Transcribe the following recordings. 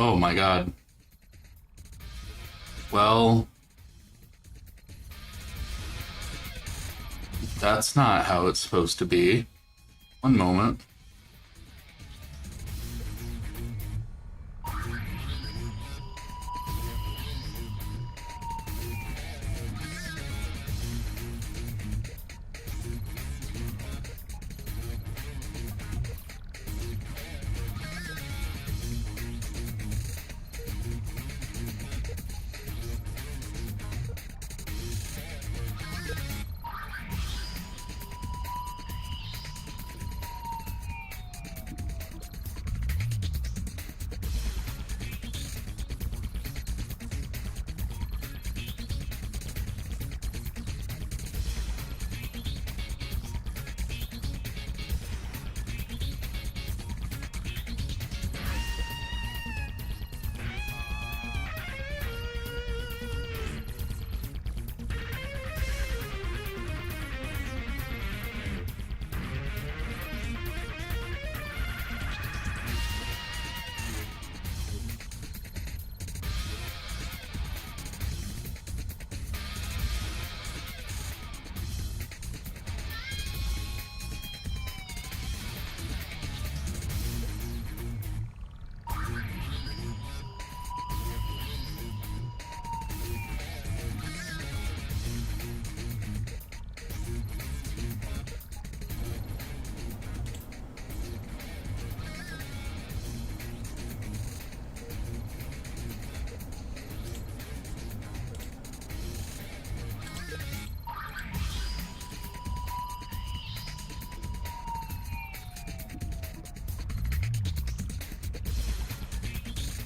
Oh my god. Well, that's not how it's supposed to be. One moment.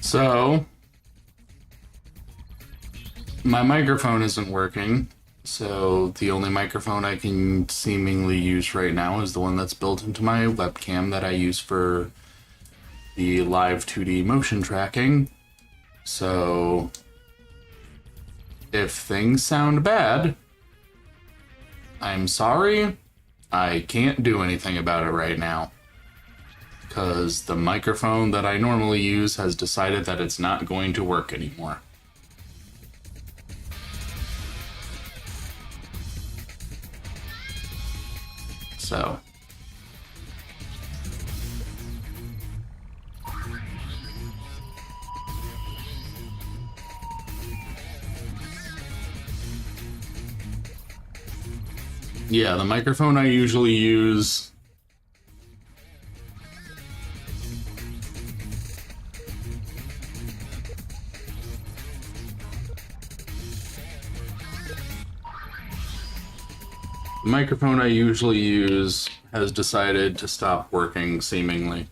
So, my microphone isn't working, so the only microphone I can seemingly use right now is the one that's built into my webcam that I use for the live 2D motion tracking. So, if things sound bad, I'm sorry, I can't do anything about it right now. Because the microphone that I normally use has decided that it's not going to work anymore. So. Yeah, the microphone I usually use has decided to stop working, seemingly.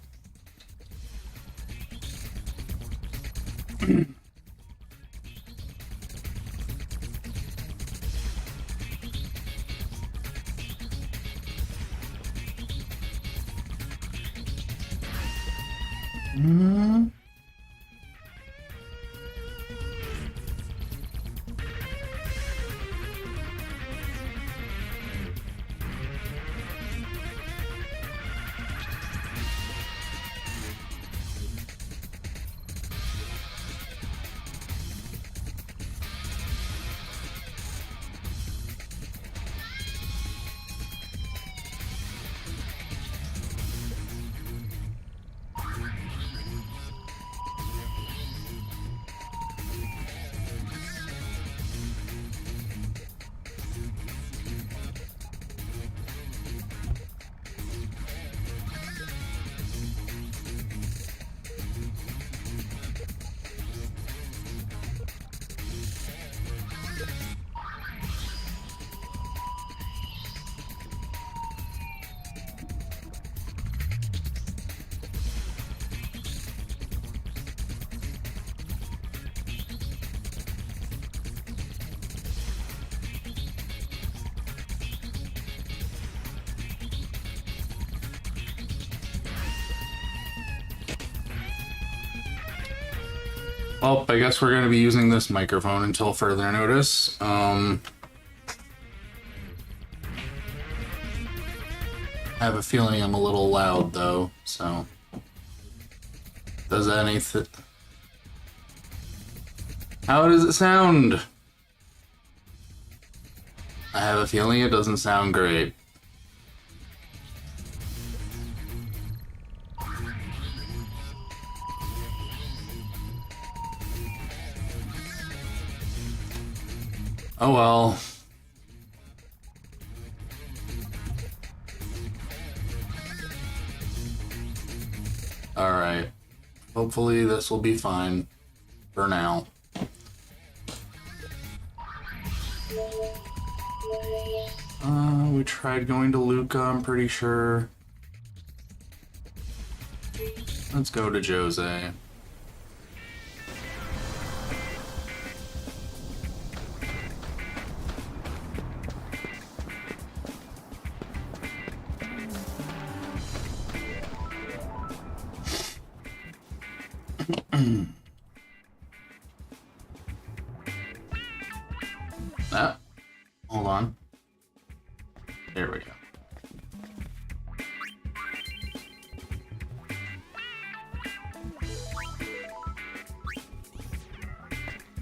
Well, I guess we're going to be using this microphone until further notice. I have a feeling I'm a little loud, though, so... Does anything... How does it sound? I have a feeling it doesn't sound great. Oh well. Alright. Hopefully this will be fine for now. We tried going to Luca, I'm pretty sure. Let's go to Jose. Ah, hold on. There we go.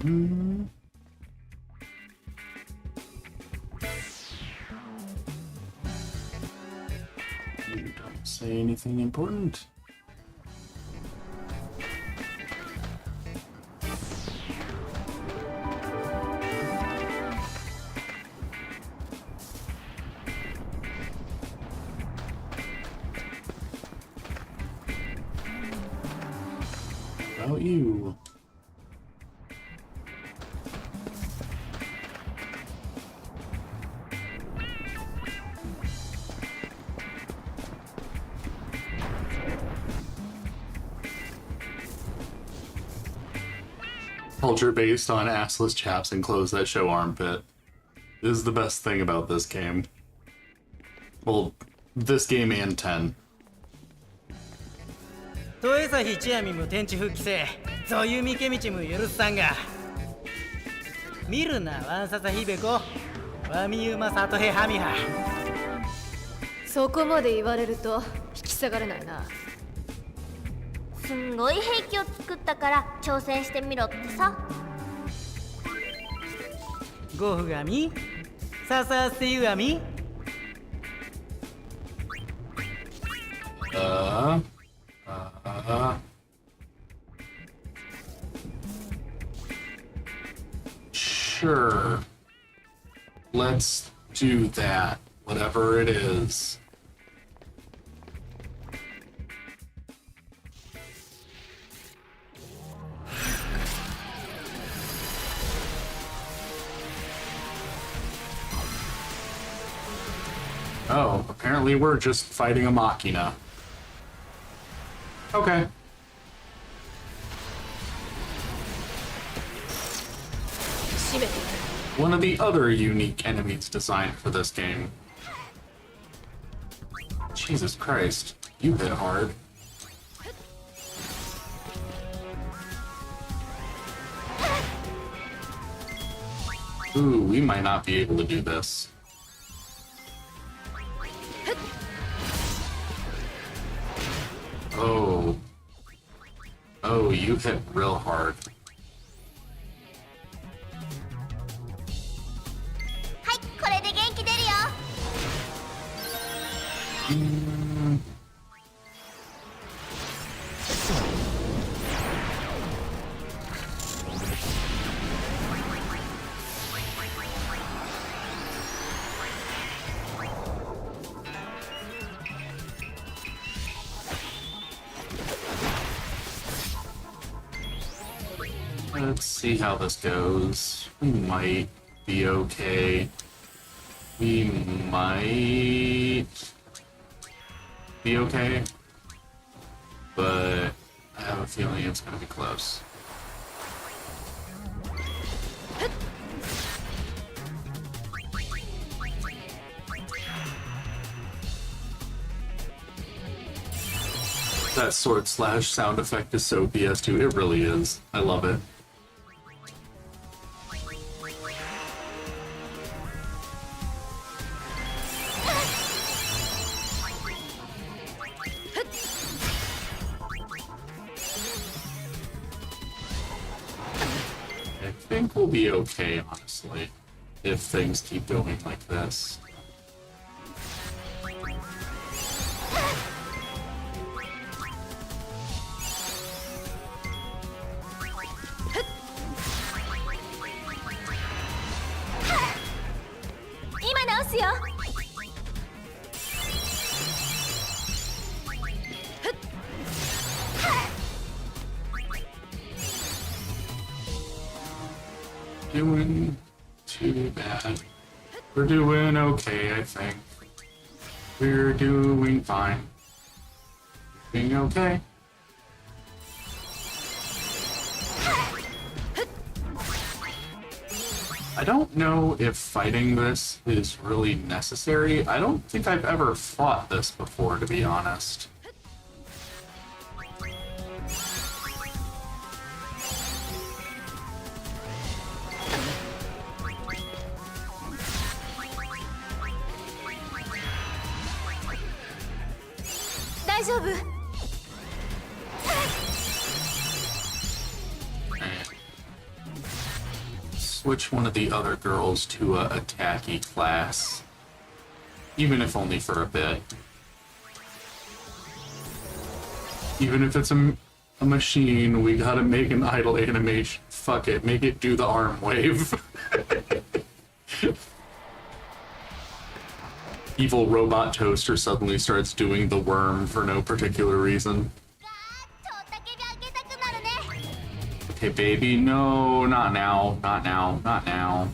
You don't say anything important. About you. Culture based on assless chaps and clothes that show armpit is the best thing about this game. Well, this game and 10. 豊枝一闇も天地復帰せそういう見け道も許さんが見るなワンササヒベコワミユマサトヘハミハそこまで言われると引き下がれないなすんごい兵器を作ったから挑戦してみろってさゴフガミササステユアミSure. Let's do that, whatever it is. Oh, apparently we're just fighting a machina. Okay. One of the other unique enemies designed for this game. Jesus Christ, you hit hard. Ooh, we might not be able to do this. Oh. Oh, you hit real hard. Let's see how this goes. We might be okay. We might be okay. But I have a feeling it's going to be close. That sword slash sound effect is so PS2. It really is. I love it. I think we'll be okay, honestly, if things keep going like this. Doing too bad. We're doing okay, I think. We're doing fine. Doing okay. I don't know if fighting this is really necessary. I don't think I've ever fought this before, to be honest. Switch one of the other girls to a attacky class, even if only for a bit. Even if it's a machine, we gotta make an idle animation. Fuck it, make it do the arm wave. Evil robot toaster suddenly starts doing the worm for no particular reason. Okay, baby, no, not now, not now, not now.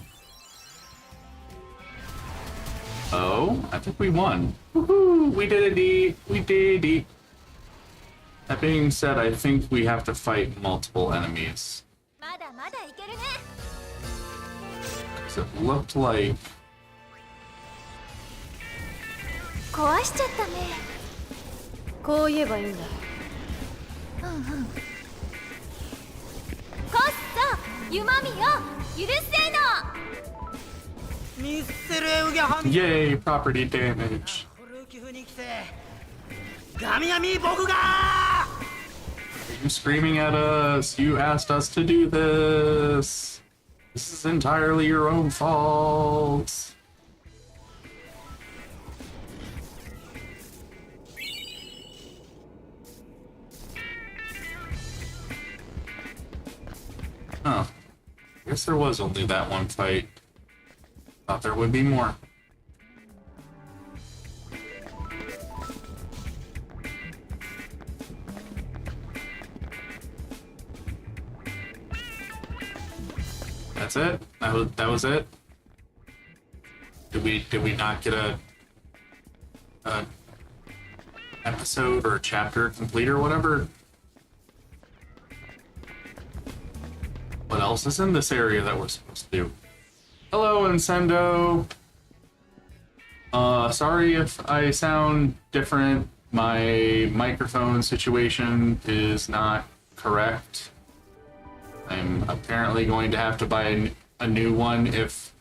Oh, I think we won. Woohoo, we did it, we did it. That being said, I think we have to fight multiple enemies. らまだいけるね。 'Cause it looked like 壊しちゃったね。こう言えばいいんだ。うんうん。こっそゆまみよ許せの。ミッセルエウギャハミ yay property damage. ホルキフに来てガミガミ僕が You screaming at us. You asked us to do this. This is entirely your own fault. Huh. Guess there was only that one fight. Thought there would be more. That's it? That was it? Did we not get a episode or chapter complete or whatever? What else is in this area that we're supposed to do? Hello, Incendo! Sorry if I sound different. My microphone situation is not correct. I'm apparently going to have to buy a new one if...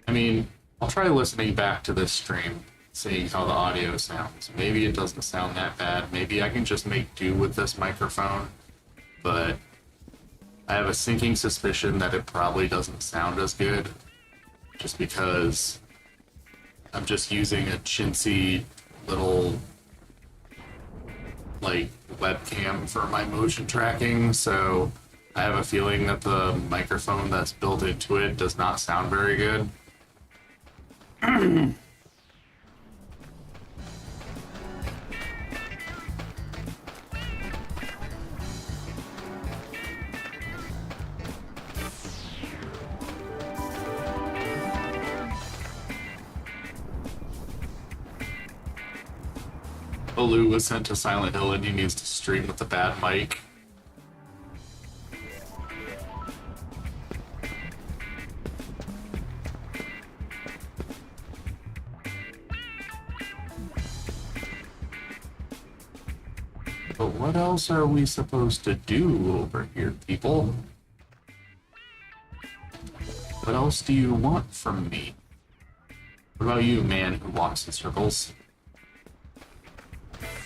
I mean, I'll try listening back to this stream, seeing how the audio sounds. Maybe it doesn't sound that bad. Maybe I can just make do with this microphone. But I have a sinking suspicion that it probably doesn't sound as good. Just because I'm just using a chintzy little, like, webcam for my motion tracking, so I have a feeling that the microphone that's built into it does not sound very good. Olu was sent to Silent Hill and he needs to stream with a bad mic. But what else are we supposed to do over here, people? What else do you want from me? What about you, man who walks in circles?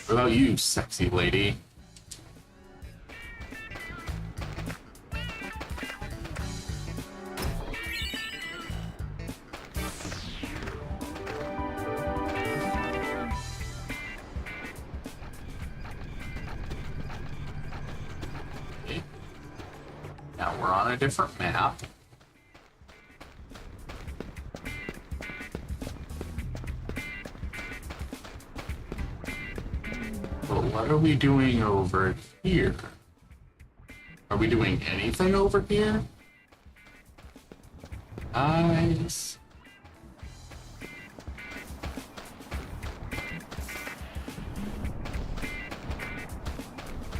What about you, sexy lady? Okay. Now we're on a different map. But what are we doing over here? Are we doing anything over here? Nice.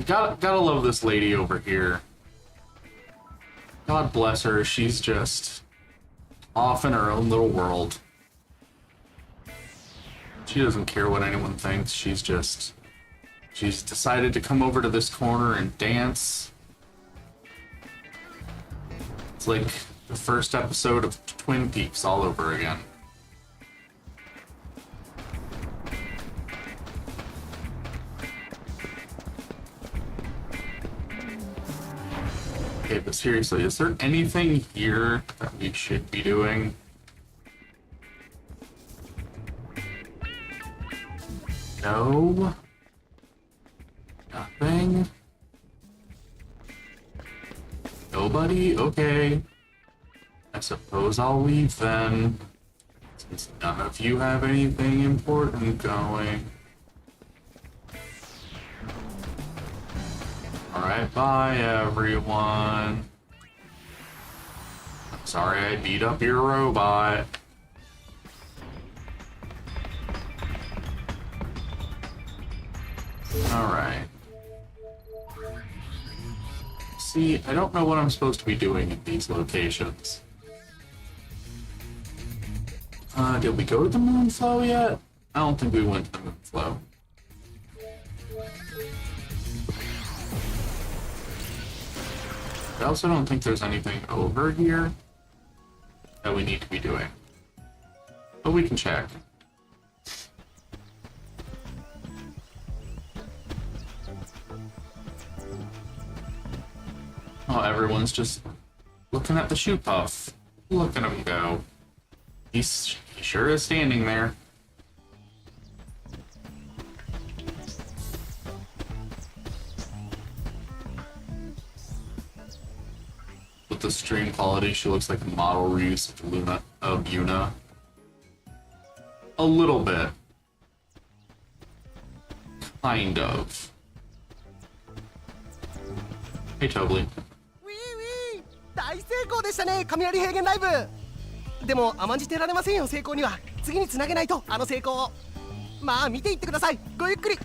Gotta love this lady over here. God bless her, she's just off in her own little world. She doesn't care what anyone thinks, she's decided to come over to this corner and dance. It's like the first episode of Twin Peaks all over again. Okay, but seriously, is there anything here that we should be doing? No? Nothing? Nobody? Okay. I suppose I'll leave then, since none of you have anything important going. Alright, bye everyone. I'm sorry I beat up your robot. Alright. See, I don't know what I'm supposed to be doing in these locations. Did we go to the Moonflow yet? I don't think we went to the Moonflow. I also don't think there's anything over here that we need to be doing. But we can check. Oh, everyone's just looking at the shoe puff. Look at him go. He sure is standing there. With the stream quality, she looks like a model reuse of Yuna. A little bit. Kind of. Hey, Tobly. 大成功でしたね、雷平原ライブ。でも甘んじてられませんよ、成功には。次につなげないと、あの成功を。まあ見ていってください、ごゆっくり。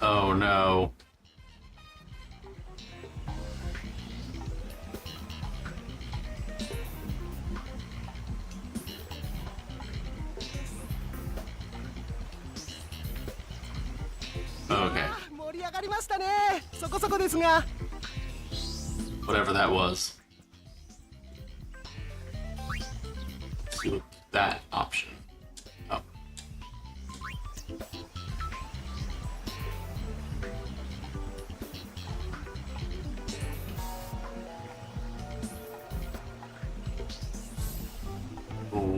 Oh no. Okay. 盛り上がりましたね。そこそこですが。Whatever that was. Let's see what that option. Oh.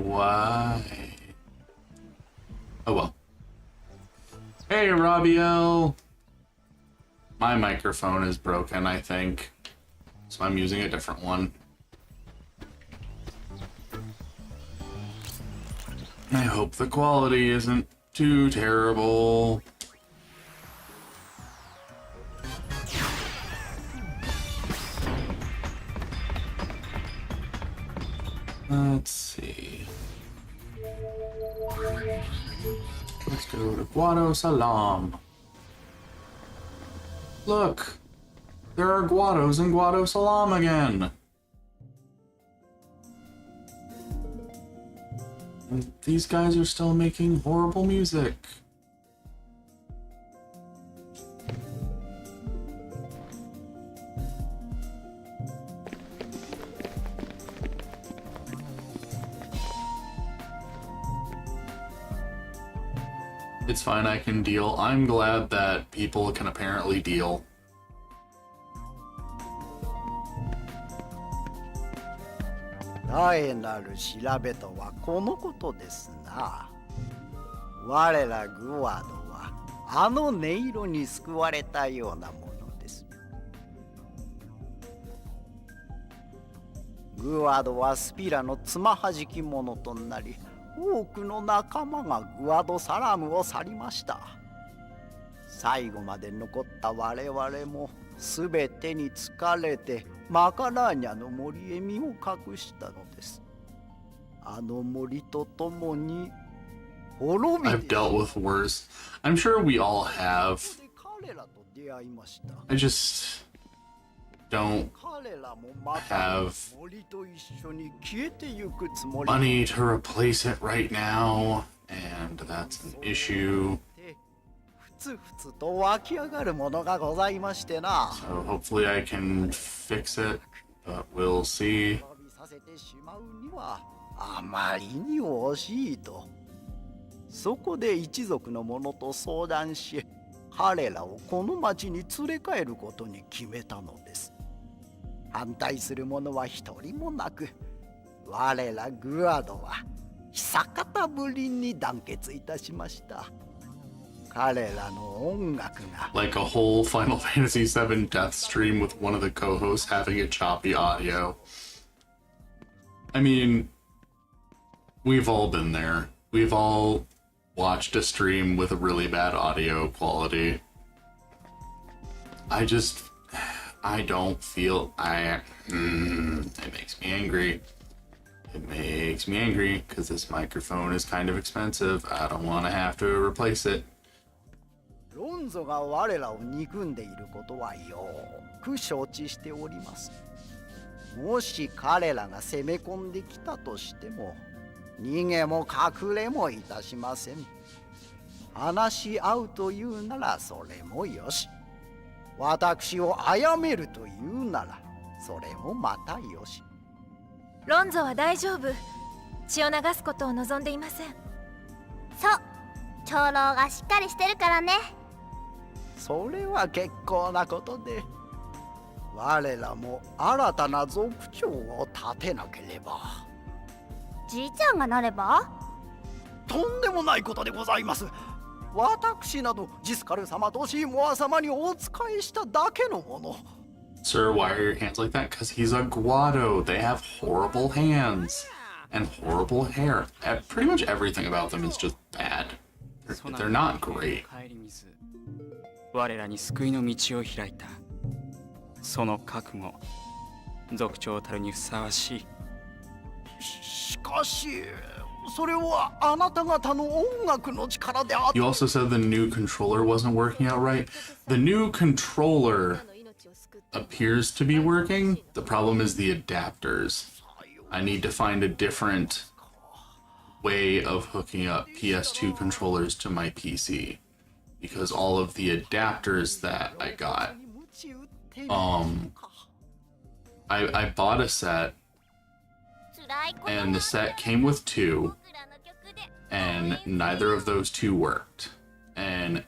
Why? Oh well. Hey, Robbio! My microphone is broken, I think. So I'm using a different one. I hope the quality isn't too terrible. Let's see. Let's go to Guado Salam. Look! There are Guados in Guado Salam again! And these guys are still making horrible music. It's fine, I can deal. I'm glad that people can apparently deal. I なる調べとはこのことですな。我らグワドはあの音色に救われたようなものです。グワドはスピラのつまはじき者となり、多くの仲間がグワドサラムを去りました。最後まで残った我々もすべてに疲れてマカラーニャの森へ身を隠したのです。あの森とともに滅びて I've dealt with worse. I'm sure we all have. 彼らと出会いました。 I just don't 彼らもまた have 森と一緒に消えてゆくつもり。 money to replace it right now, and that's an issue. ふつふつと湧き上がるものがございましてな。 So hopefully I can fix it, but we'll see. 滅びさせてしまうにはあまりに惜しいと。そこで一族の者と相談し、彼らをこの町に連れ帰ることに決めたのです。反対する者は一人もなく、我らグアドは久方ぶりに団結いたしました。彼らの音楽が Like a whole Final Fantasy VII death stream with one of the co-hosts having a choppy audio. I mean, we've all been there. we've all watched a stream with a really bad audio quality. I don't feel, it makes me angry. It makes me angry because this microphone is kind of expensive. I don't want to have to replace it. ロンゾが我らを憎んでいることはよく承知しております。もし彼らが攻め込んできたとしても、逃げも隠れもいたしません。話し合うというならそれもよし。私を殺めるというならそれもまたよし。ロンゾは大丈夫。血を流すことを望んでいません。そう長老がしっかりしてるからね。それは結構なことで、我らも新たな族長を立てなければ。じいちゃんがなれば？とんでもないことでございます。私などジスカル様とシーモア様にお仕えしただけのもの。Sir, why are your hands like that? Because he's a Guado. They have horrible hands and horrible hair. Pretty much everything about them is just bad. They're not great. 我らに救いの道を開いた。その覚悟、族長たるにふさわしい。しかし、それはあなた方の音楽の力であって。 You also said the new controller wasn't working out right. The new controller appears to be working. The problem is the adapters. I need to find a different way of hooking up PS2 controllers to my PC because all of the adapters that I got, I bought a set and the set came with two and neither of those two worked, and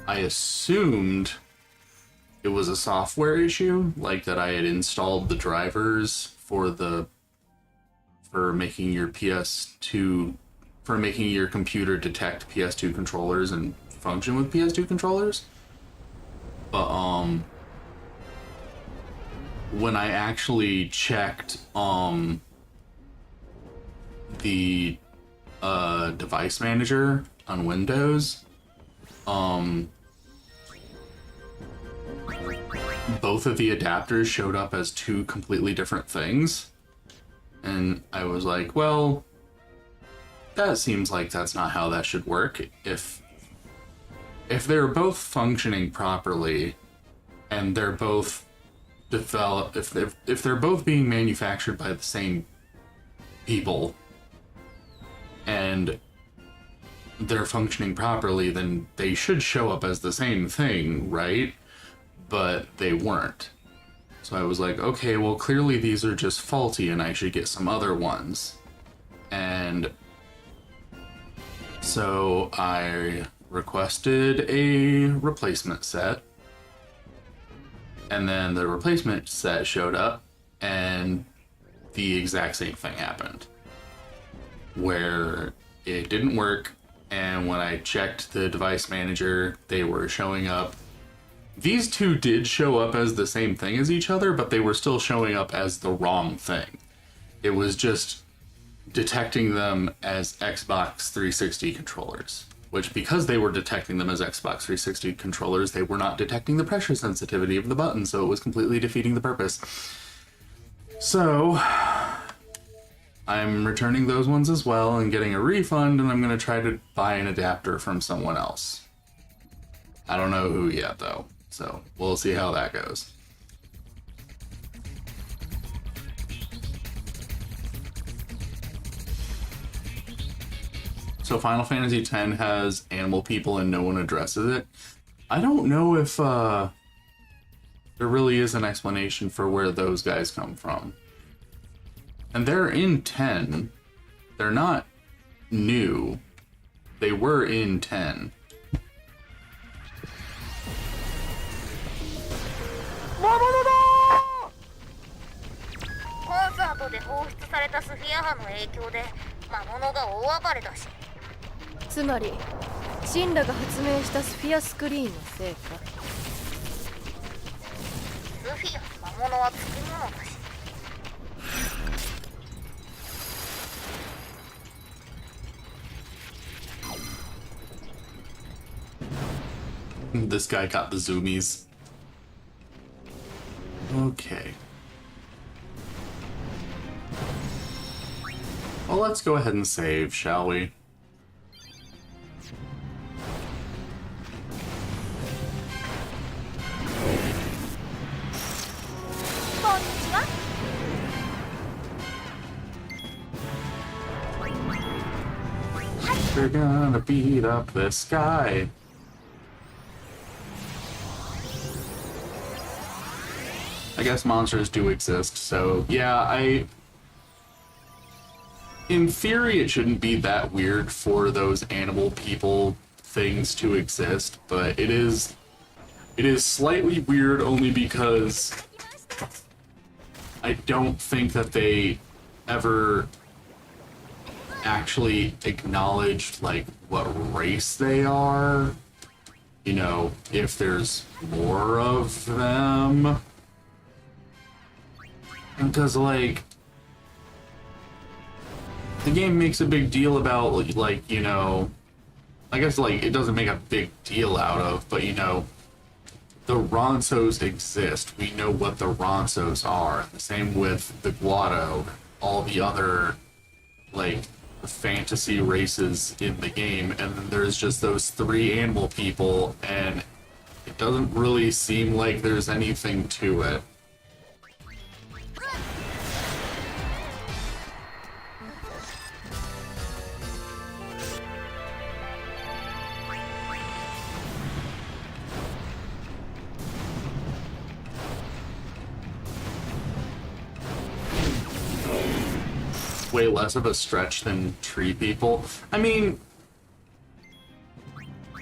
I assumed it was a software issue, like that I had installed the drivers for making your PS2, for making your computer detect PS2 controllers and function with PS2 controllers. But when I actually checked the device manager on Windows, both of the adapters showed up as two completely different things. And I was like, well, that seems like that's not how that should work. If they're both functioning properly and they're both developed, if they're both being manufactured by the same people and they're functioning properly, then they should show up as the same thing, right? But they weren't. So I was like, okay, well, clearly these are just faulty and I should get some other ones. And so I requested a replacement set. And then the replacement set showed up and the exact same thing happened. Where it didn't work, and when I checked the device manager, they were showing up. These two did show up as the same thing as each other, but they were still showing up as the wrong thing. It was just detecting them as Xbox 360 controllers, which, because they were detecting them as Xbox 360 controllers, they were not detecting the pressure sensitivity of the button, so it was completely defeating the purpose. So I'm returning those ones as well and getting a refund, and I'm going to try to buy an adapter from someone else. I don't know who yet, though. So we'll see how that goes. So Final Fantasy X has animal people and no one addresses it. I don't know if there really is an explanation for where those guys come from. And they're in 10. They're not new. They were in 10. コンサートで放出されたスフィア波の影響で魔物が大暴れだし。つまりシンラが発明したスフィアスクリーンのせいか。スフィア魔物はつきものだし。 。This guy got the zoomies. Okay. Well, let's go ahead and save, shall we? We're gonna beat up this guy. I guess monsters do exist, so yeah, in theory it shouldn't be that weird for those animal people things to exist, but it is slightly weird only because I don't think that they ever actually acknowledged like what race they are. You know, if there's more of them. Because like the game makes a big deal about like, you know, I guess like it doesn't make a big deal out of, but you know, the Ronsos exist. We know what the Ronsos are. The same with the Guado, all the other like fantasy races in the game, and then there's just those 3 animal people, and it doesn't really seem like there's anything to it. Way less of a stretch than tree people. I mean,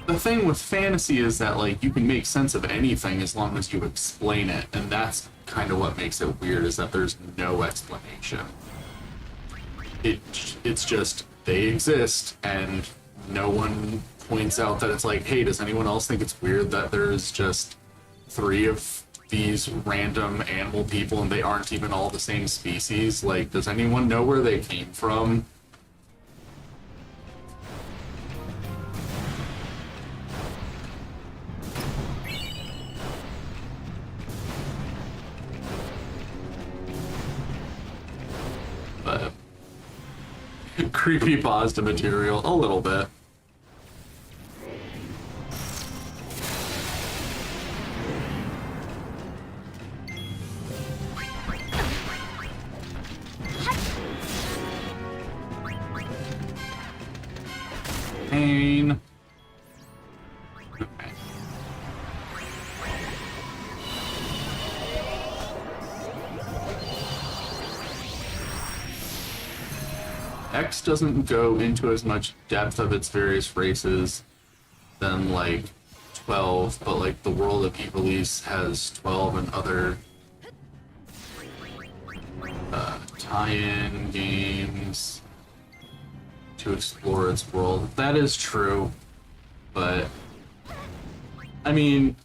the thing with fantasy is that like you can make sense of anything as long as you explain it, and that's kind of what makes it weird, is that there's no explanation. It's just they exist, and no one points out that it's like, hey, does anyone else think it's weird that there's just 3 of these random animal people and they aren't even all the same species? Like, does anyone know where they came from? But creepypasta material, a little bit. Pain. Okay. X doesn't go into as much depth of its various races than like 12, but like the world of Ivalice has 12 and other tie-in games to explore its world. That is true, but I mean,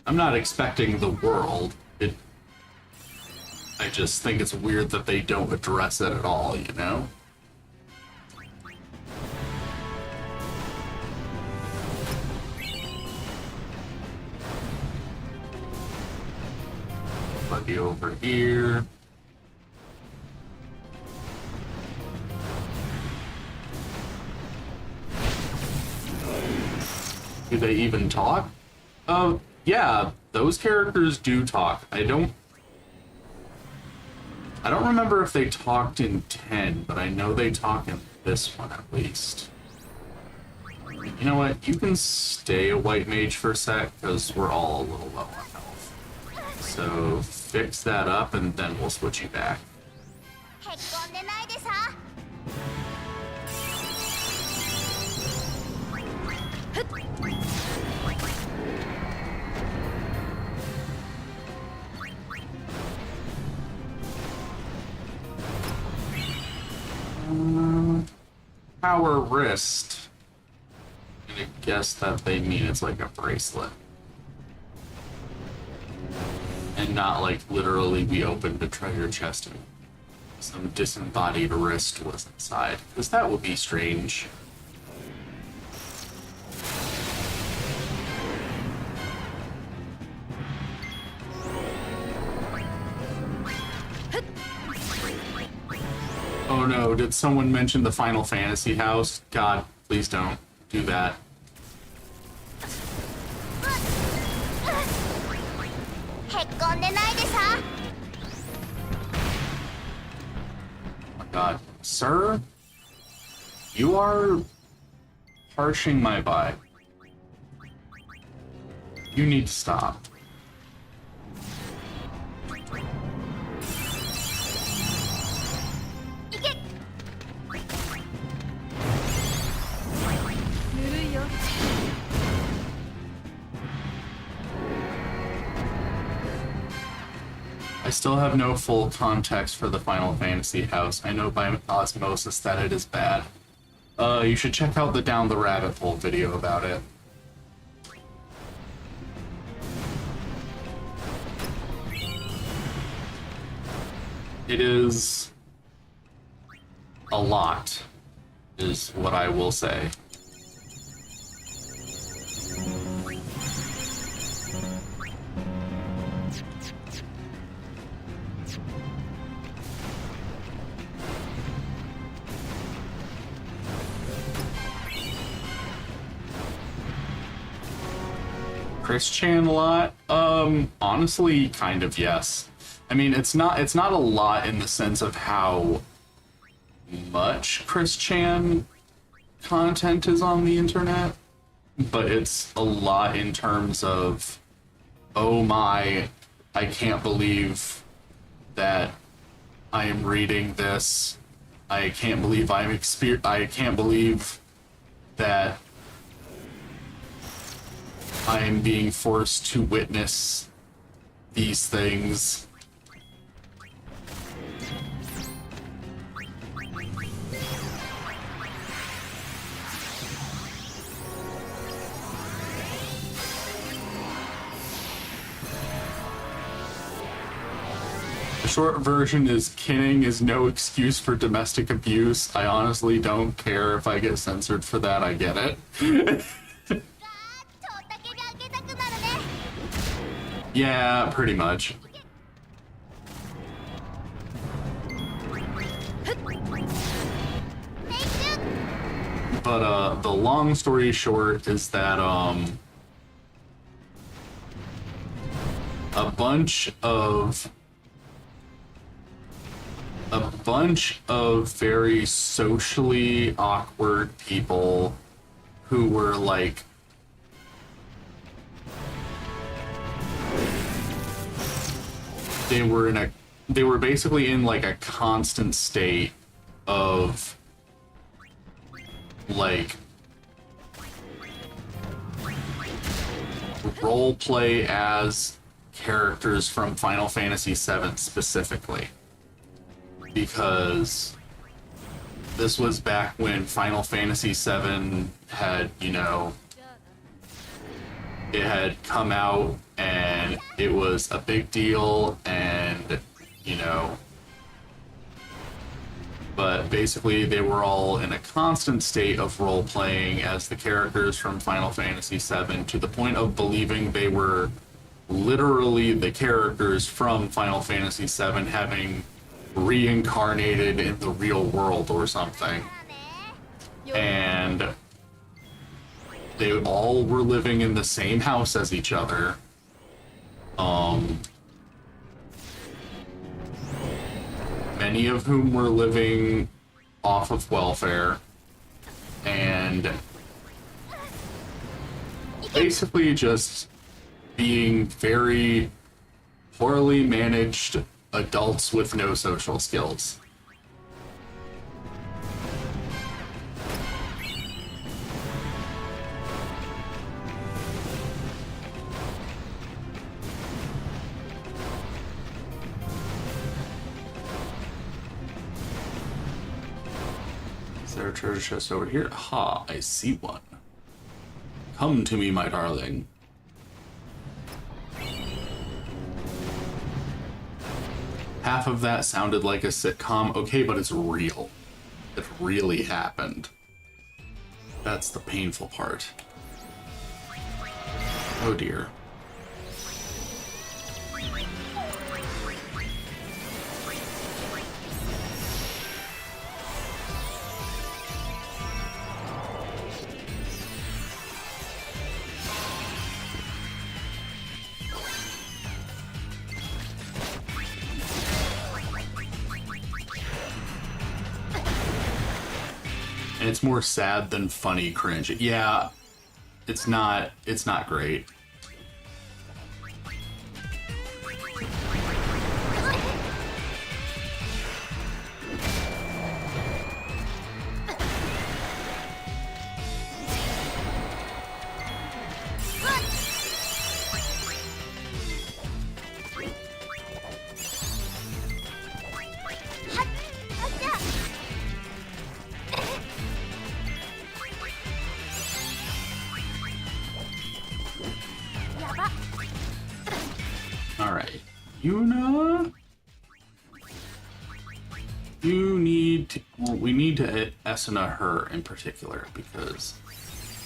I'm not expecting the world. I just think it's weird that they don't address it at all, you know? Buggy over here. Do they even talk? Yeah, those characters do talk. I don't remember if they talked in 10, but I know they talk in this one at least. You know what? You can stay a white mage for a sec, because we're all a little low on health. So fix that up, and then we'll switch you back. Power wrist. I'm gonna guess that they mean it's like a bracelet. And not like literally we opened a treasure chest and some disembodied wrist was inside. Because that would be strange. Oh, did someone mention the Final Fantasy house? God, please don't do that. へっこんでないでさ Oh my God. Sir? You are harshing my vibe. You need to stop. いけ ぬるいよ I still have no full context for the Final Fantasy house. I know by osmosis that it is bad. You should check out the Down the Rabbit Hole video about it. It is a lot, is what I will say. Chris Chan a lot? Honestly, kind of, yes. I mean, it's not a lot in the sense of how much Chris Chan content is on the internet, but it's a lot in terms of, oh my, I can't believe that I am reading this. I can't believe I can't believe that I am being forced to witness these things. The short version is Kinning is no excuse for domestic abuse. I honestly don't care if I get censored for that, I get it. ちょっと焚き火開けたくなるね Yeah, pretty much. But the long story short is that a bunch of very socially awkward people who were like they were basically in like a constant state of like role play as characters from Final Fantasy VII specifically, because this was back when Final Fantasy VII had, you know, it had come out and it was a big deal, and, you know, but basically they were all in a constant state of role-playing as the characters from Final Fantasy VII to the point of believing they were literally the characters from Final Fantasy VII having reincarnated in the real world or something. And they all were living in the same house as each other. Many of whom were living off of welfare, and basically just being very poorly managed adults with no social skills. Is there a treasure chest over here? Ha, I see one. Come to me, my darling. Half of that sounded like a sitcom. Okay, but it's real. It really happened. That's the painful part. Oh dear. And it's more sad than funny cringe. Yeah, it's not great. Alright, Yuna, you need to, well, we need to Esuna her in particular, because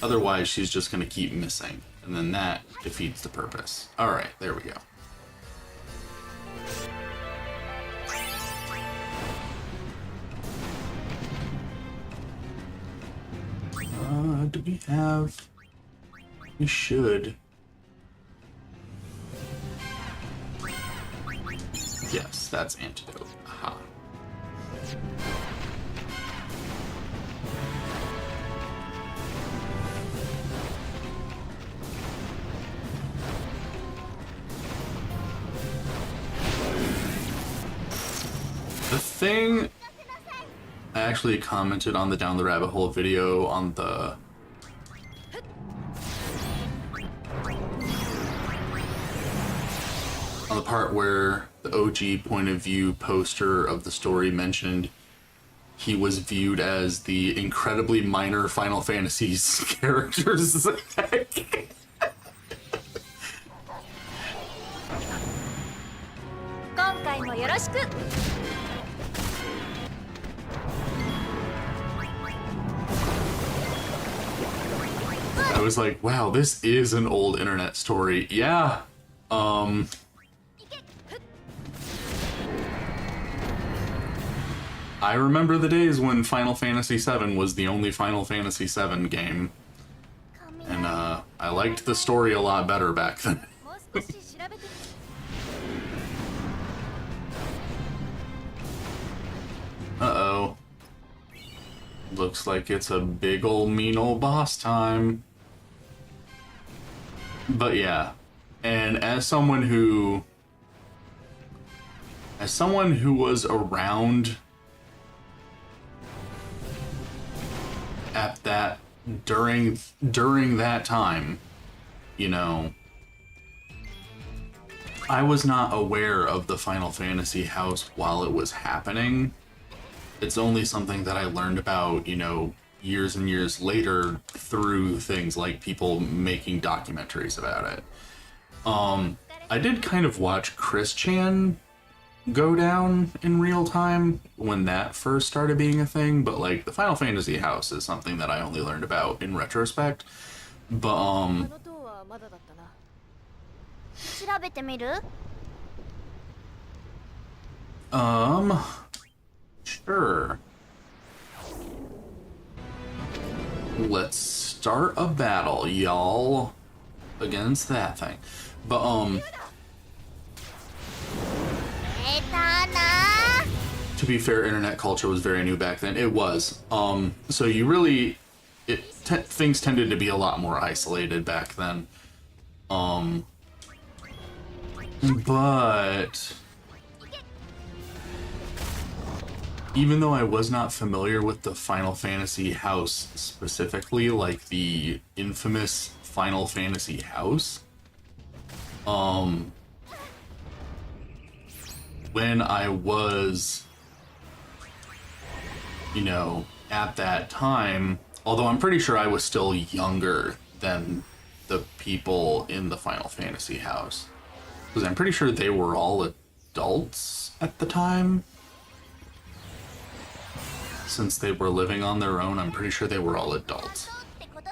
otherwise she's just going to keep missing, and then that defeats the purpose. Alright, there we go. Do we have... We should... Yes, that's antidote. Aha. The thing I actually commented on the Down the Rabbit Hole video on the part where the OG point of view poster of the story mentioned he was viewed as the incredibly minor Final Fantasy's characters. I was like, wow, this is an old internet story. Yeah. I remember the days when Final Fantasy VII was the only Final Fantasy VII game. And, I liked the story a lot better back then. Uh-oh. Looks like it's a big ol' mean ol' boss time. But yeah. And as someone who was around at that during that time, you know, I was not aware of the Final Fantasy house while it was happening. It's only something that I learned about, you know, years and years later through things like people making documentaries about it. I did kind of watch Chris Chan go down in real time when that first started being a thing, but like the Final Fantasy house is something that I only learned about in retrospect. But sure. Let's start a battle, y'all, against that thing. But to be fair, internet culture was very new back then. It was. So you really, things tended to be a lot more isolated back then. But even though I was not familiar with the Final Fantasy house specifically, like the infamous Final Fantasy house, when I was, you know, at that time, although I'm pretty sure I was still younger than the people in the Final Fantasy house, because I'm pretty sure they were all adults at the time. Since they were living on their own, I'm pretty sure they were all adults.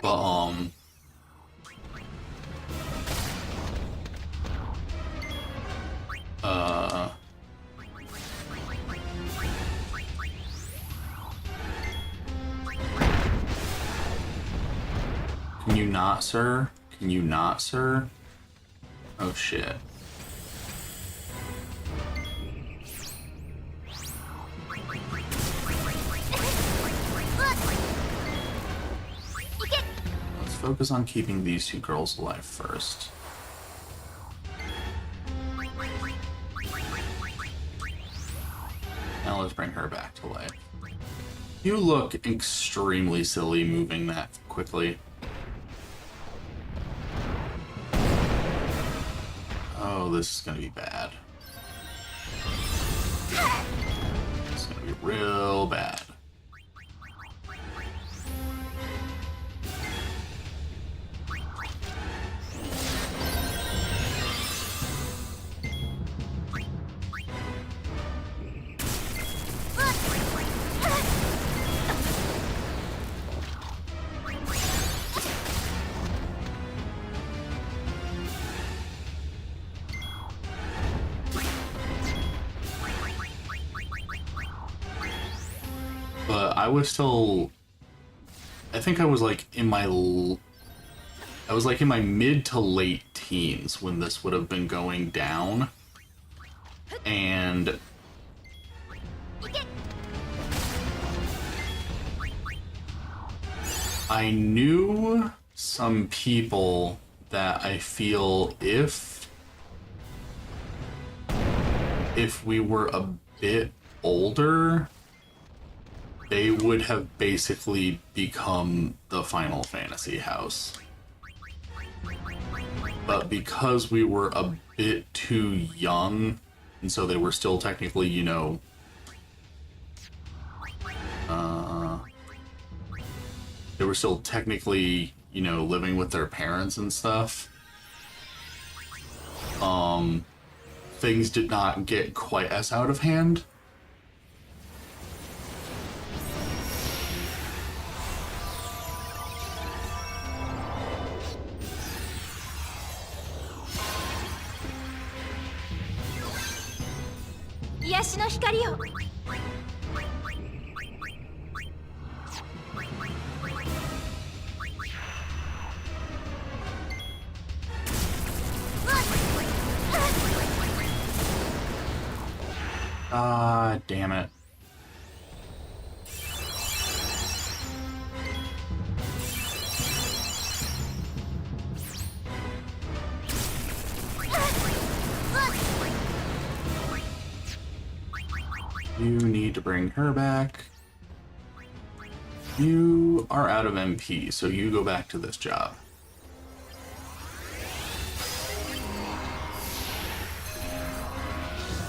But, Can you not, sir? Can you not, sir? Oh, shit. focus on keeping these two girls alive first. Now let's bring her back to life. You look extremely silly moving that quickly. Oh, this is gonna be bad. It's gonna be real bad. But I was still, I think I was like in my mid to late teens when this would have been going down. And I knew some people that I feel if we were a bit older, they would have basically become the Final Fantasy house. But because we were a bit too young, and so they were still technically, you know, they were still technically, you know, living with their parents and stuff. Things did not get quite as out of hand. Ah, damn it. You need to bring her back. You are out of MP, so you go back to this job.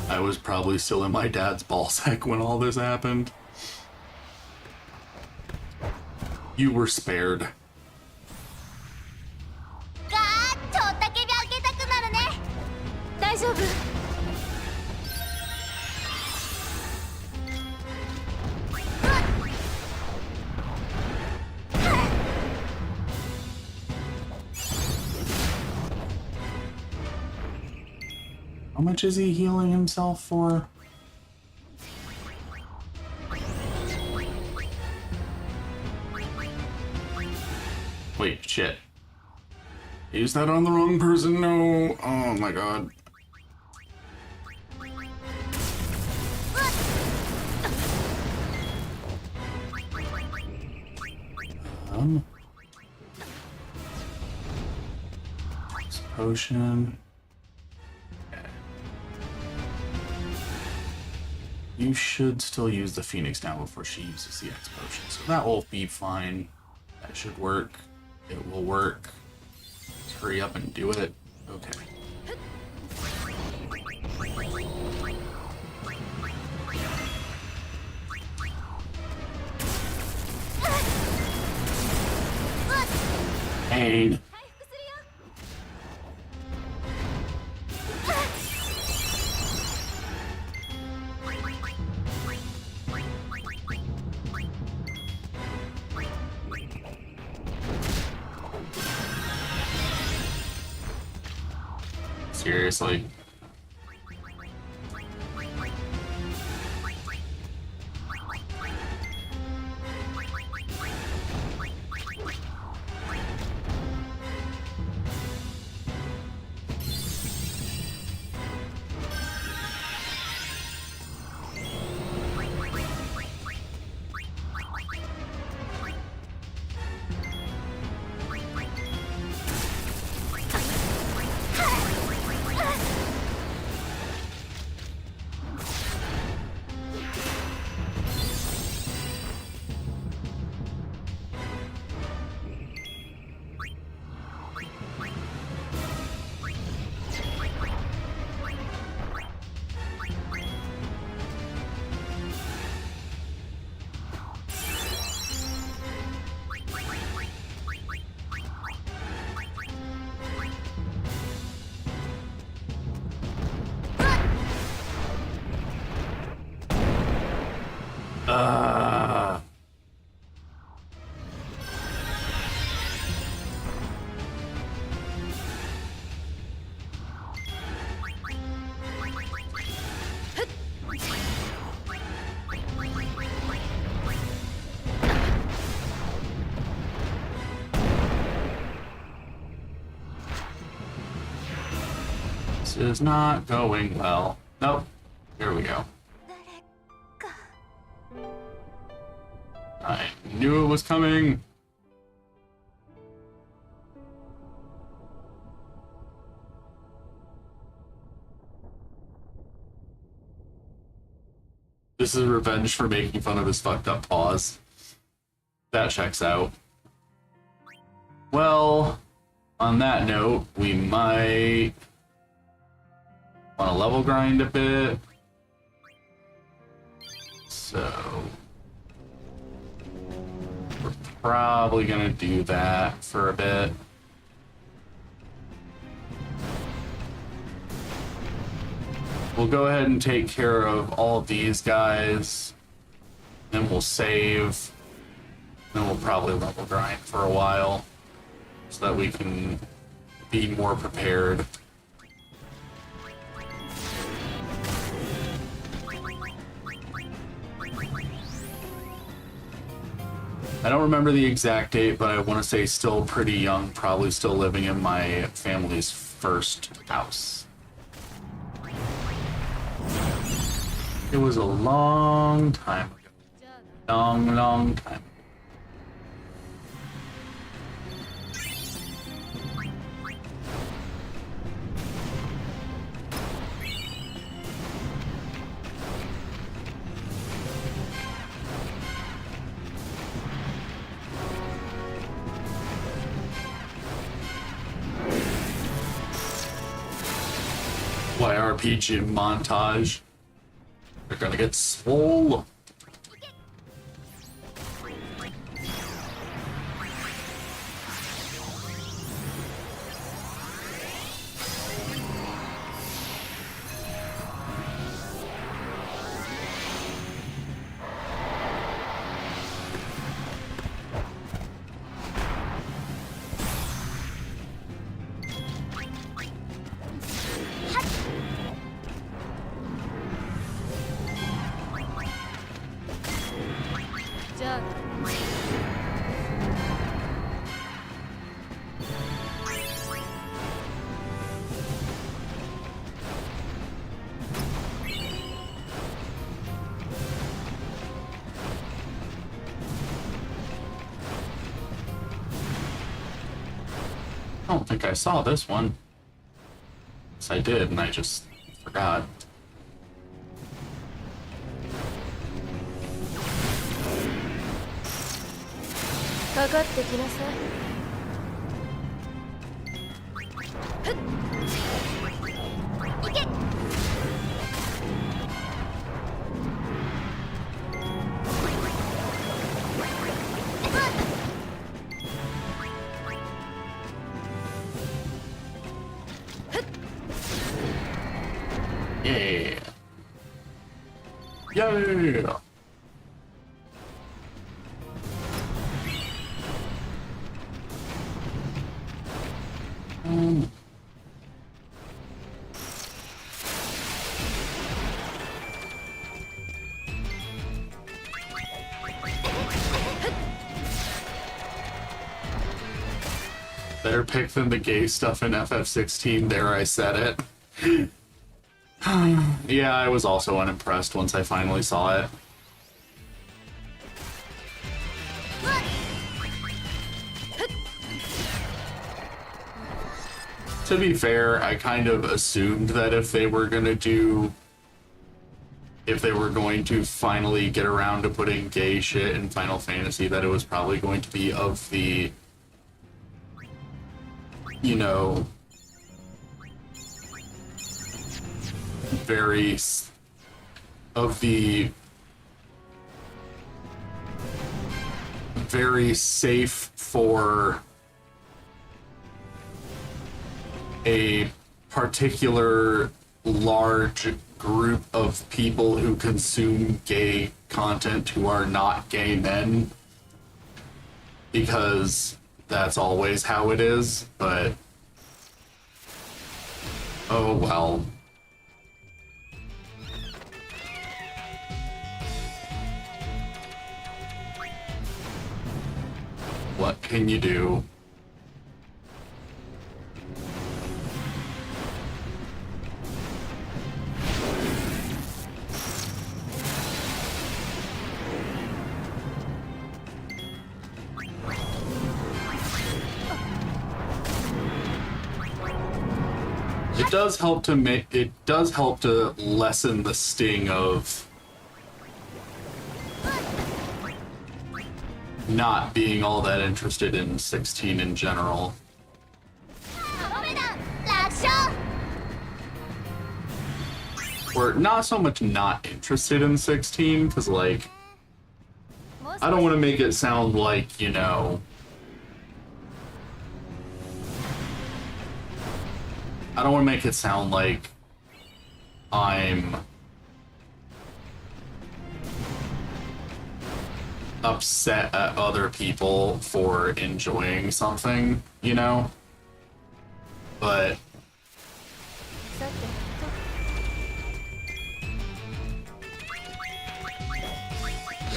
I was probably still in my dad's ballsack when all this happened. You were spared. 大丈夫。 How much is he healing himself for? Wait, shit. Is that on the wrong person? No. Oh my god. Potion. You should still use the Phoenix now before she uses the X potion, so that will be fine. That should work. It will work. Let's hurry up and do it. Okay. Pain. Seriously. This is not going well. Nope. Here we go. I knew it was coming. This is revenge for making fun of his fucked up paws. That checks out. Well, on that note, we might want to level grind a bit. So we're probably gonna do that for a bit. We'll go ahead and take care of all of these guys. Then we'll save. Then we'll probably level grind for a while so that we can be more prepared. I don't remember the exact date, but I want to say still pretty young, probably still living in my family's first house. It was a long time ago. Long time. YRPG montage. They're gonna get swole. I don't think I saw this one. Yes, I did, and I just forgot. Yeah. Yeah. Better pick than the gay stuff in FF16, there I said it. Yeah, I was also unimpressed once I finally saw it. To be fair, I kind of assumed that if they were going to finally get around to putting gay shit in Final Fantasy, that it was probably going to be of the, you know, very safe for a particular large group of people who consume gay content who are not gay men, because that's always how it is, but oh well. What can you do? It does help to lessen the sting of not being all that interested in 16 in general. ダメだ楽勝 Or not so much not interested in 16, because, like, I don't want to make it sound like, you know, I don't want to make it sound like I'm upset at other people for enjoying something, you know? But さ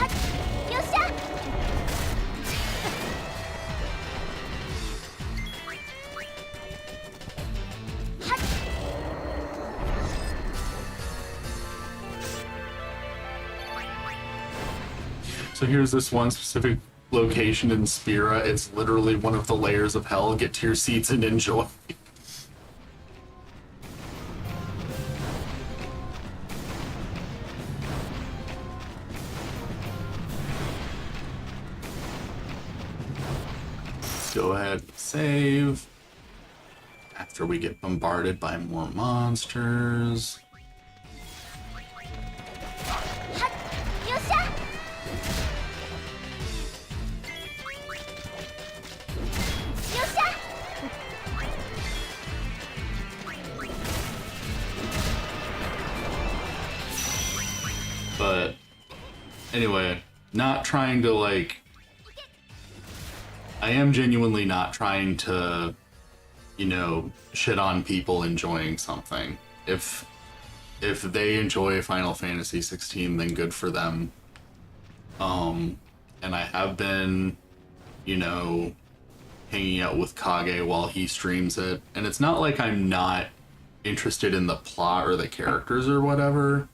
てよっしゃ so here's this one specific location in Spira. It's literally one of the layers of hell. Get to your seats and enjoy. Go ahead and save after we get bombarded by more monsters. よっしゃ よっしゃ But anyway, not trying to, like, I am genuinely not trying to, you know, shit on people enjoying something. If they enjoy Final Fantasy 16, then good for them. And I have been, you know, hanging out with Kage while he streams it, and it's not like I'm not interested in the plot or the characters or whatever.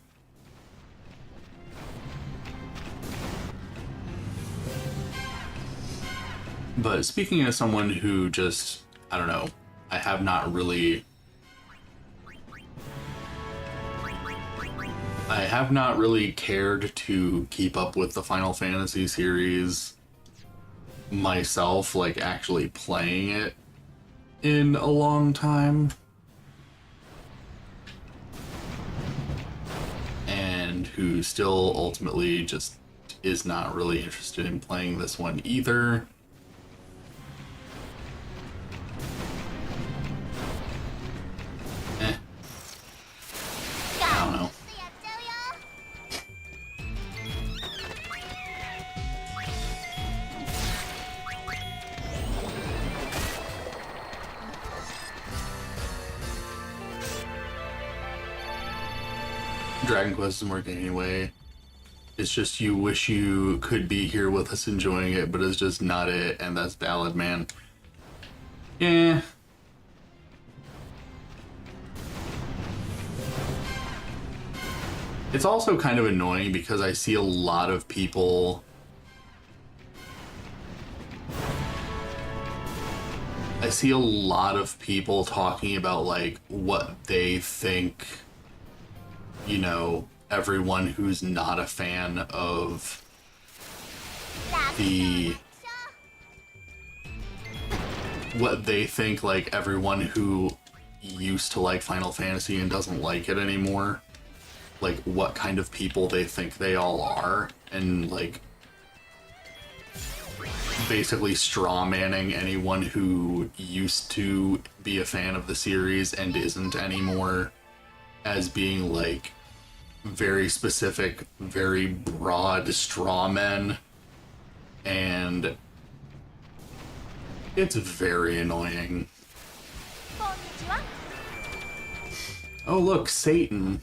But speaking as someone who just, I don't know, I have not really cared to keep up with the Final Fantasy series myself, like actually playing it in a long time. And who still ultimately just is not really interested in playing this one either. I don't know. Dragon Quest isn't working anyway. It's just you wish you could be here with us enjoying it, but it's just not it, and that's valid, man. Yeah. It's also kind of annoying because I see a lot of people talking about, like, what they think, you know, everyone who's not a fan of what they think, like, everyone who used to like Final Fantasy and doesn't like it anymore, like, what kind of people they think they all are, and, like, basically straw-manning anyone who used to be a fan of the series and isn't anymore as being, like, very specific, very broad straw men, and it's very annoying. Oh look, Satan.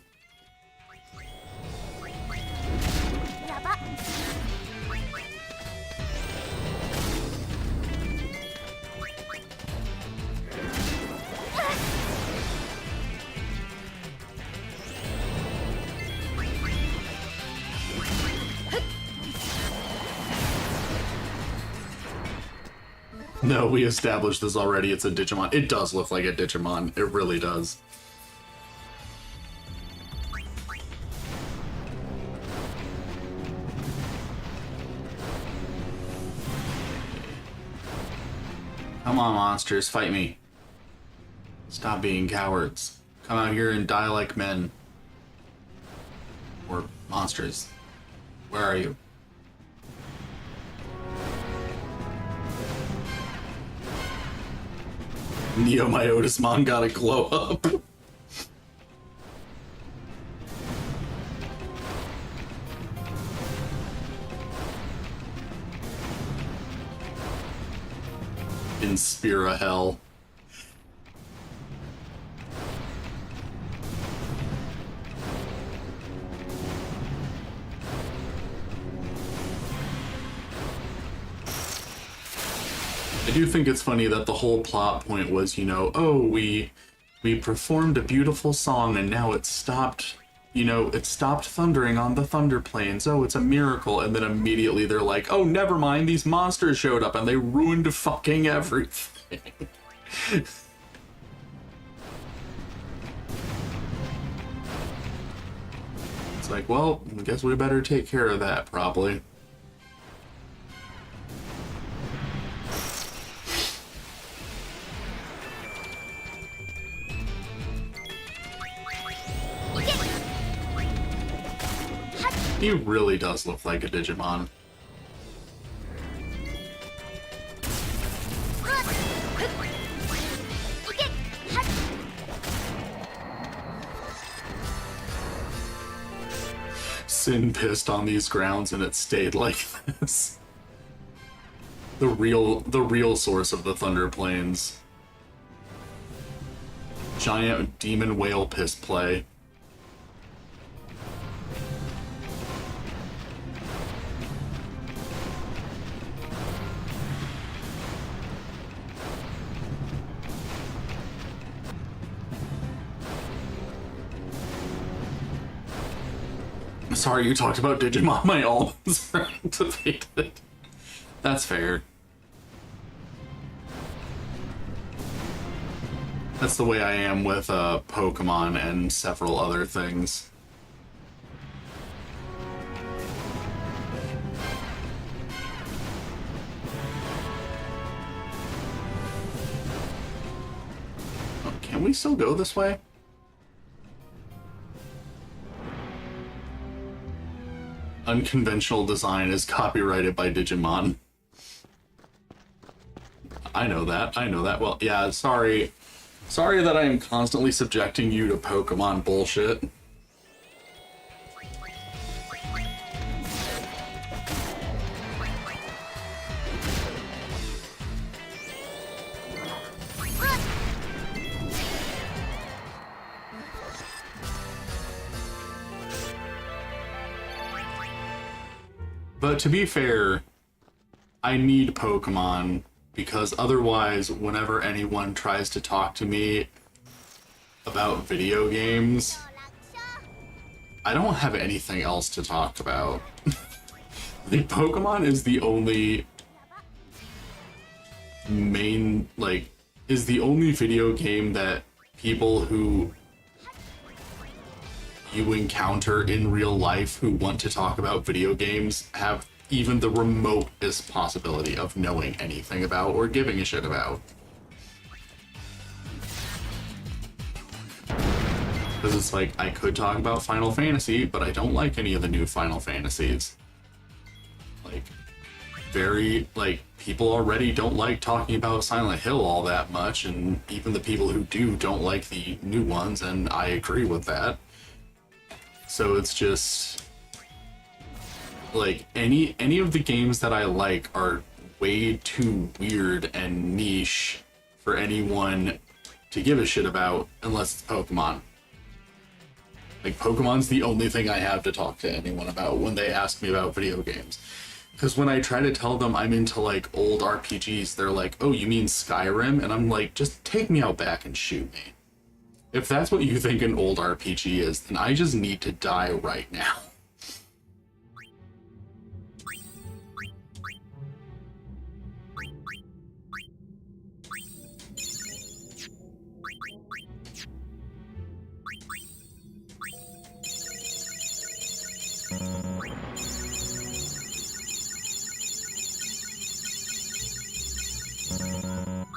No, we established this already. It's a Digimon. It does look like a Digimon. It really does. Come on, monsters, fight me. Stop being cowards. Come out here and die like men. Or monsters. Where are you? Neo Myotismon gotta glow up. In Spira Hell. I do think it's funny that the whole plot point was, you know, oh, we performed a beautiful song and now it stopped, you know, it stopped thundering on the Thunder Plains. Oh, it's a miracle. And then immediately they're like, oh, never mind, these monsters showed up and they ruined fucking everything. It's like, well, I guess we better take care of that, probably. He really does look like a Digimon. Sin pissed on these grounds and it stayed like this. The real source of the Thunder Plains. Giant demon whale piss play. Sorry, you talked about Digimon. My almost activated. That's fair. That's the way I am with Pokemon and several other things. Oh, can we still go this way? Unconventional design is copyrighted by Digimon. I know that. Well, yeah, sorry. Sorry that I am constantly subjecting you to Pokemon bullshit. But to be fair, I need Pokemon because otherwise, whenever anyone tries to talk to me about video games, I don't have anything else to talk about. Like, Pokemon is the only main, like, is the only video game that people who you encounter in real life who want to talk about video games have even the remotest possibility of knowing anything about or giving a shit about. Because it's like, I could talk about Final Fantasy, but I don't like any of the new Final Fantasies. Like, people already don't like talking about Silent Hill all that much, and even the people who do don't like the new ones, and I agree with that. So it's just like any of the games that I like are way too weird and niche for anyone to give a shit about unless it's Pokemon. Like, Pokemon's the only thing I have to talk to anyone about when they ask me about video games. Because when I try to tell them I'm into like old RPGs, they're like, oh, you mean Skyrim? And I'm like, just take me out back and shoot me. If that's what you think an old RPG is, then I just need to die right now.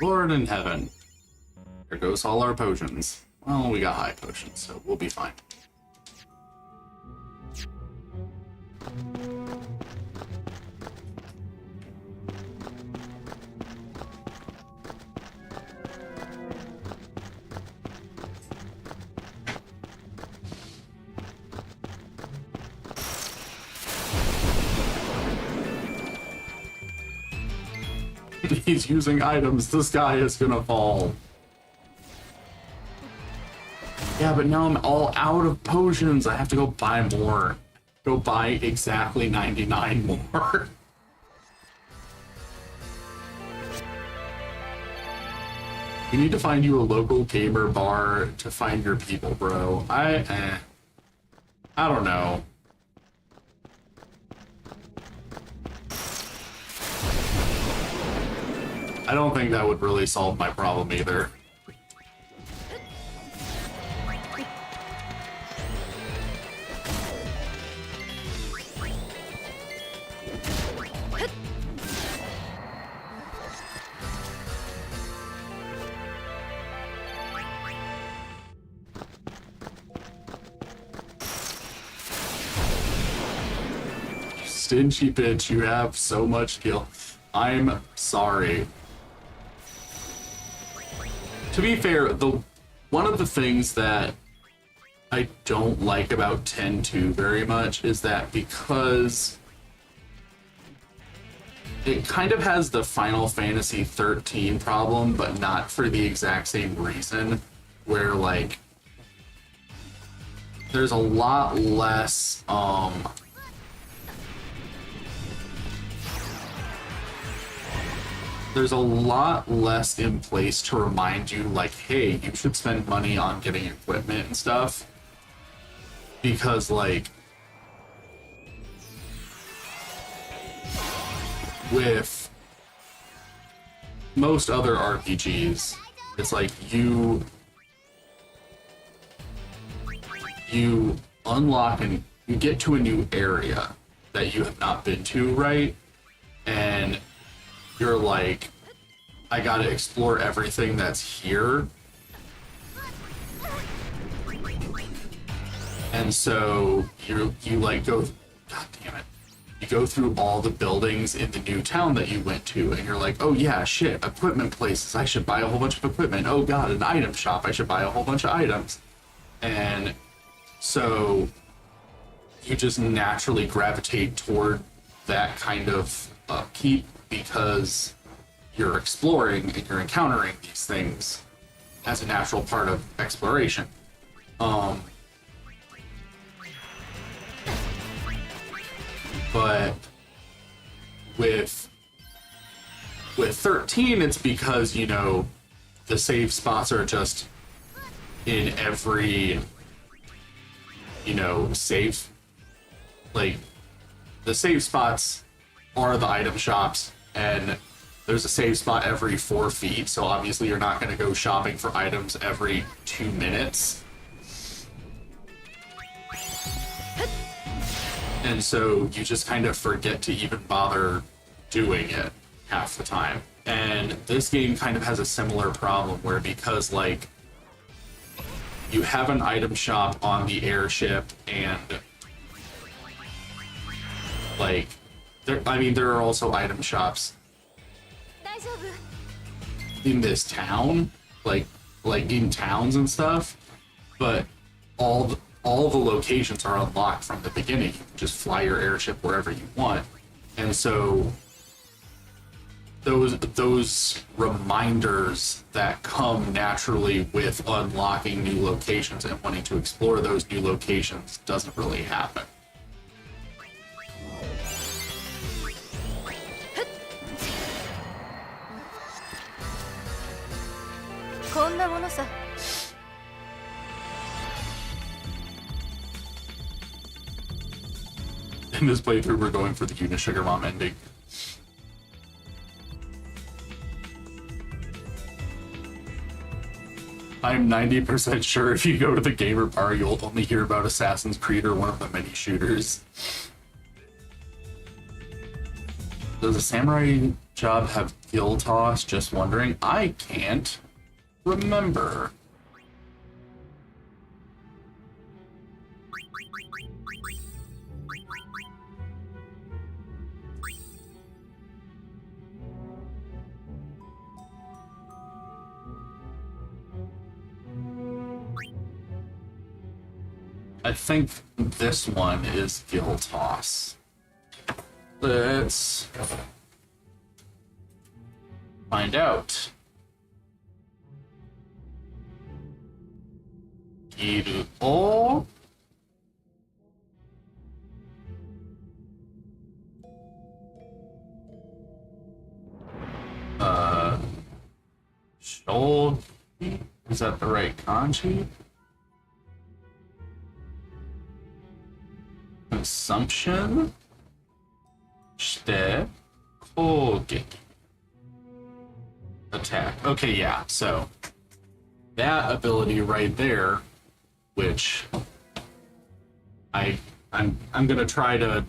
Lord in heaven. There goes all our potions. Well, we got high potions, so we'll be fine. He's using items. This guy is gonna fall. Yeah, but now I'm all out of potions. I have to go buy more. Go buy exactly 99 more. You need to find you a local gamer bar to find your people, bro. I don't know. I don't think that would really solve my problem either. Stingy bitch, you have so much skill. I'm sorry. To be fair, one of the things that I don't like about 10-2 very much is that because it kind of has the Final Fantasy 13 problem, but not for the exact same reason, where like there's a lot less there's a lot less in place to remind you, like, hey, you should spend money on getting equipment and stuff. Because, like, with most other RPGs, it's like you unlock and you get to a new area that you have not been to, right? And you're like, I gotta explore everything that's here. And so you like go, god damn it. You go through all the buildings in the new town that you went to, and you're like, oh yeah, shit, equipment places, I should buy a whole bunch of equipment. Oh god, an item shop, I should buy a whole bunch of items. And so you just naturally gravitate toward that kind of upkeep because you're exploring and you're encountering these things as a natural part of exploration. But with 13, it's because, you know, the save spots are just in every, you know, save. Like, the save spots are the item shops, and there's a save spot every 4 feet, so obviously you're not going to go shopping for items every 2 minutes. And so you just kind of forget to even bother doing it half the time. And this game kind of has a similar problem where, because like you have an item shop on the airship, and like there are also item shops in this town, like in towns and stuff, but all the locations are unlocked from the beginning. You can just fly your airship wherever you want. And so those reminders that come naturally with unlocking new locations and wanting to explore those new locations doesn't really happen. In this playthrough, we're going for the Unisugar Mom ending. I'm 90% sure if you go to the gamer bar, you'll only hear about Assassin's Creed or one of the many shooters. Does a samurai job have gill toss? Just wondering. I can't remember. I think this one is gill toss. Let's find out. Giru o shogi? Is that the right kanji? Consumption shite kogeki. Attack. Okay, yeah, so that ability right there, which I'm gonna try to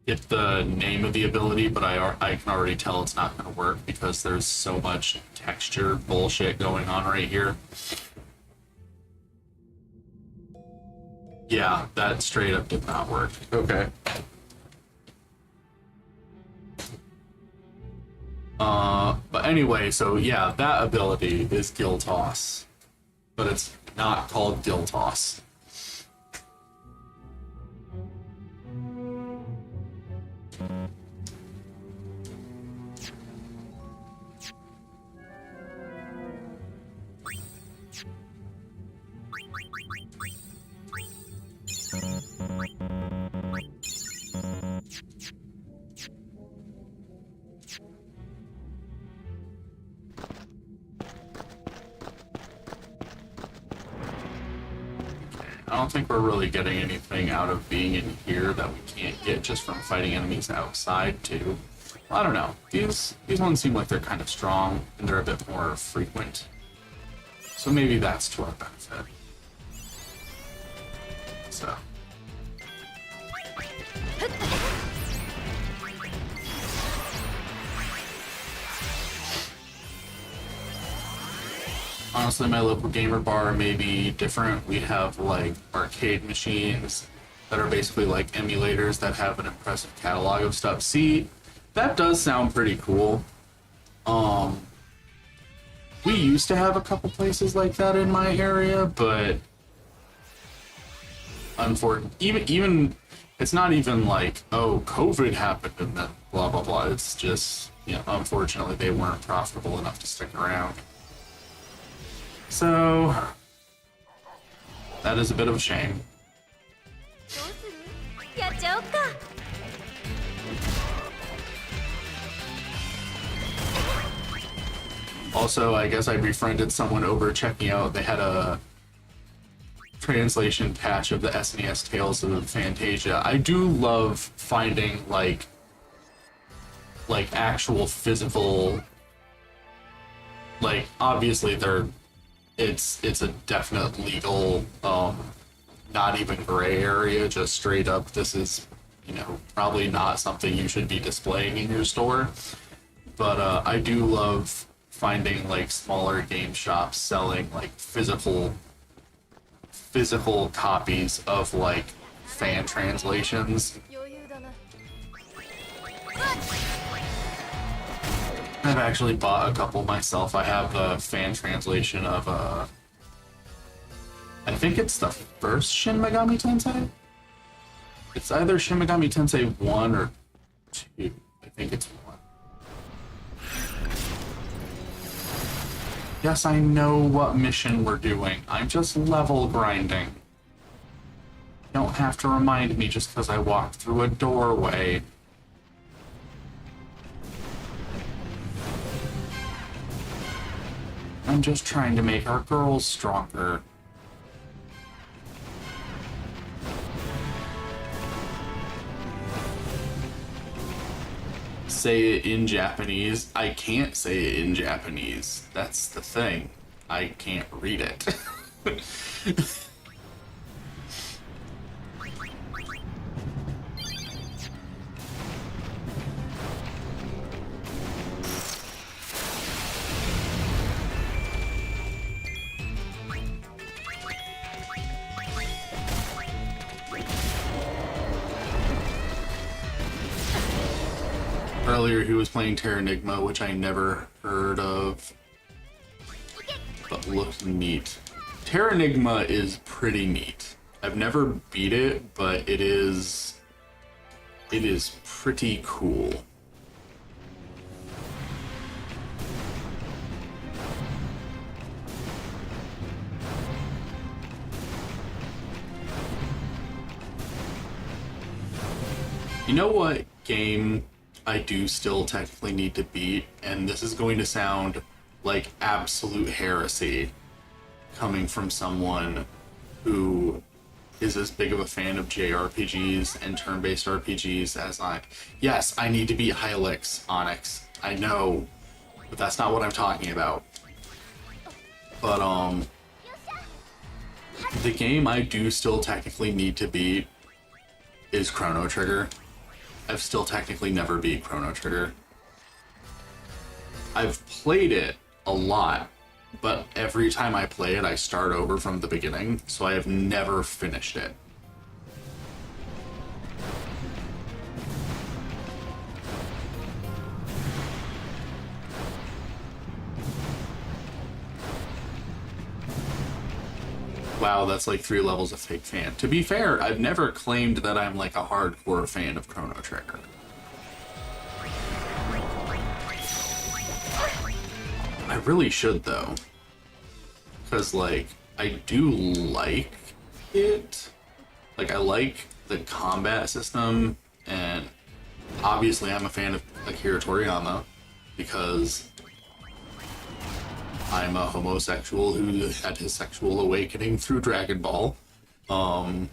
get the name of the ability, but I can already tell it's not gonna work because there's so much texture bullshit going on right here. Yeah, that straight up did not work. Okay. But anyway, so yeah, that ability is gill toss, but it's not called gill toss. I don't think we're really getting anything out of being in here that we can't get just from fighting enemies outside too. I don't know. These ones seem like they're kind of strong and they're a bit more frequent. So maybe that's to our benefit. So. Honestly, my local gamer bar may be different. We have like arcade machines that are basically like emulators that have an impressive catalog of stuff. See, that does sound pretty cool. We used to have a couple places like that in my area, but unfortunately, even it's not even like, oh, COVID happened and then blah blah blah. It's just, you know, unfortunately they weren't profitable enough to stick around. So that is a bit of a shame. やっちゃおっか。 Also, I guess I befriended someone over checking out. They had a translation patch of the SNES Tales of Fantasia. I do love finding like actual physical, like obviously it's a definite legal, not even gray area, just straight up this is, you know, probably not something you should be displaying in your store. But I do love finding like smaller game shops selling like physical copies of like fan translations. 余裕だな。 I've actually bought a couple myself. I have the fan translation of I think it's the first Shin Megami Tensei. It's either Shin Megami Tensei 1 or 2. I think it's 1. Yes, I know what mission we're doing. I'm just level grinding. You don't have to remind me just because I walked through a doorway. I'm just trying to make our girls stronger. Say it in Japanese. I can't say it in Japanese. That's the thing. I can't read it. earlier he was playing Terranigma, which I never heard of, but looked neat. Terranigma is pretty neat. I've never beat it, but it is pretty cool. You know what game I do still technically need to beat, and this is going to sound like absolute heresy coming from someone who is as big of a fan of JRPGs and turn-based RPGs as I. Yes, I need to beat Hylics Onyx. I know, but that's not what I'm talking about. But the game I do still technically need to beat is Chrono Trigger. I've still technically never beat Chrono Trigger. I've played it a lot, but every time I play it, I start over from the beginning, so I have never finished it. Wow, that's like 3 levels of fake fan. To be fair, I've never claimed that I'm like a hardcore fan of Chrono Trigger. I really should though. Because like, I do like it. Like, I like the combat system, and obviously I'm a fan of Akira Toriyama because I'm a homosexual who had his sexual awakening through Dragon Ball. I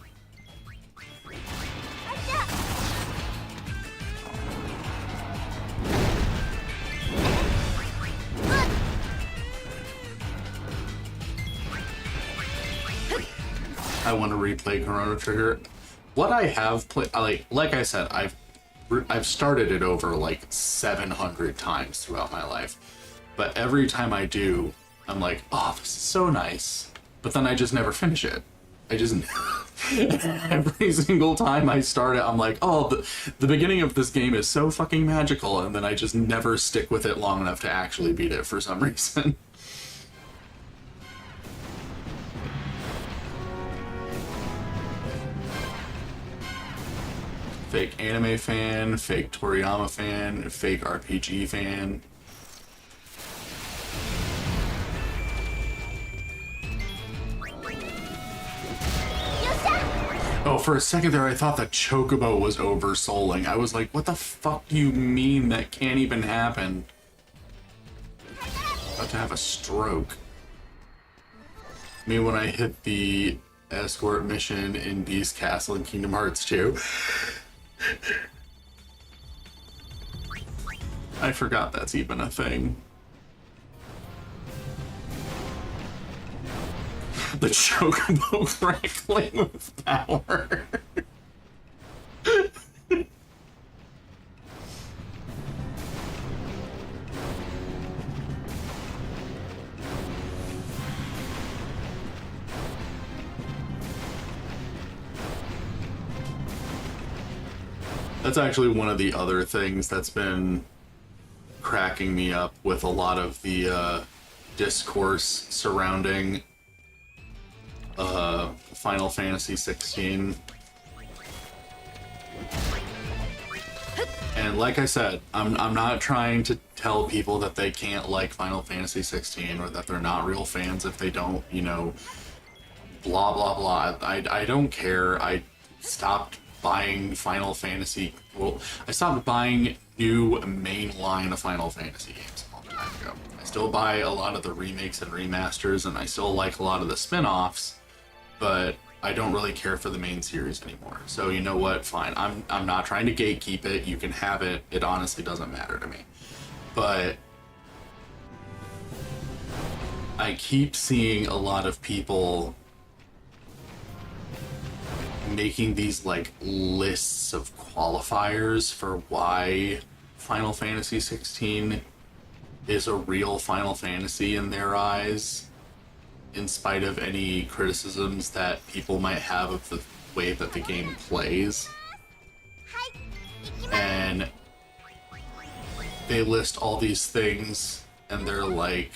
want to replay Chrono Trigger. What I have played, like I said, I've started it over like 700 times throughout my life. But every time I do, I'm like, oh, this is so nice. But then I just never finish it. I just... every single time I start it, I'm like, oh, the beginning of this game is so fucking magical, and then I just never stick with it long enough to actually beat it for some reason. Fake anime fan, fake Toriyama fan, fake RPG fan. Oh, for a second there I thought the Chocobo was oversouling. I was like, what the fuck do you mean that can't even happen? About to have a stroke. I mean, when I hit the escort mission in Beast Castle in Kingdom Hearts 2. I forgot that's even a thing. The Chocobo crackling with power. That's actually one of the other things that's been cracking me up with a lot of the discourse surrounding Final Fantasy 16. And like I said, I'm not trying to tell people that they can't like Final Fantasy 16 or that they're not real fans if they don't, you know, blah blah blah. I don't care. I stopped buying Final Fantasy. Well, I stopped buying new mainline of Final Fantasy games a long time ago. I still buy a lot of the remakes and remasters, and I still like a lot of the spin-offs, but I don't really care for the main series anymore. So you know what? Fine. I'm not trying to gatekeep it. You can have it. It honestly doesn't matter to me. But I keep seeing a lot of people making these like lists of qualifiers for why Final Fantasy 16 is a real Final Fantasy in their eyes, in spite of any criticisms that people might have of the way that the game plays. And they list all these things, and they're like,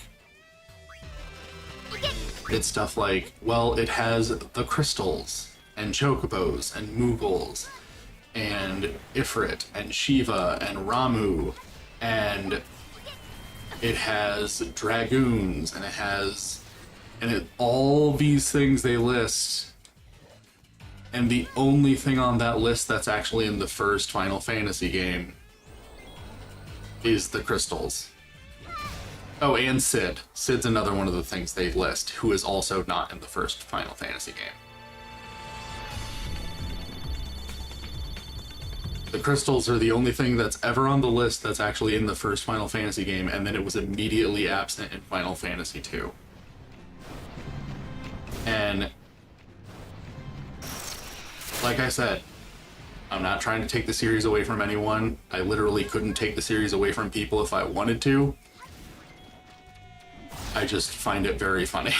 it's stuff like, well, it has the crystals, and chocobos, and moogles, and Ifrit, and Shiva, and Ramu, and it has dragoons, and it has, all these things they list, and the only thing on that list that's actually in the first Final Fantasy game is the crystals. Oh, and Sid. Sid's another one of the things they list, who is also not in the first Final Fantasy game. The crystals are the only thing that's ever on the list that's actually in the first Final Fantasy game, and then it was immediately absent in Final Fantasy 2. And, like I said, I'm not trying to take the series away from anyone. I literally couldn't take the series away from people if I wanted to. I just find it very funny.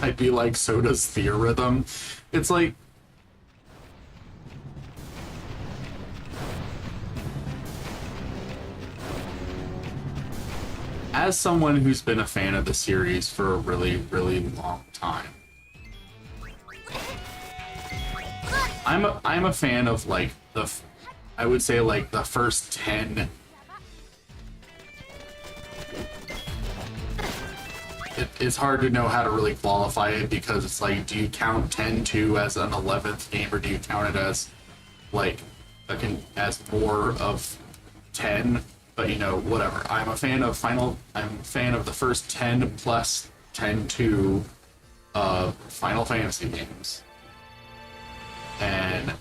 I'd be like, so does Theorhythm. It's like, as someone who's been a fan of the series for a really, really long time, I'm a fan of like I would say like the first 10. It's hard to know how to really qualify it, because it's like, do you count 10-2 as an 11th game, or do you count it as like as more of 10? But you know, whatever. I'm a fan of the first 10 plus 10-2 Final Fantasy games. And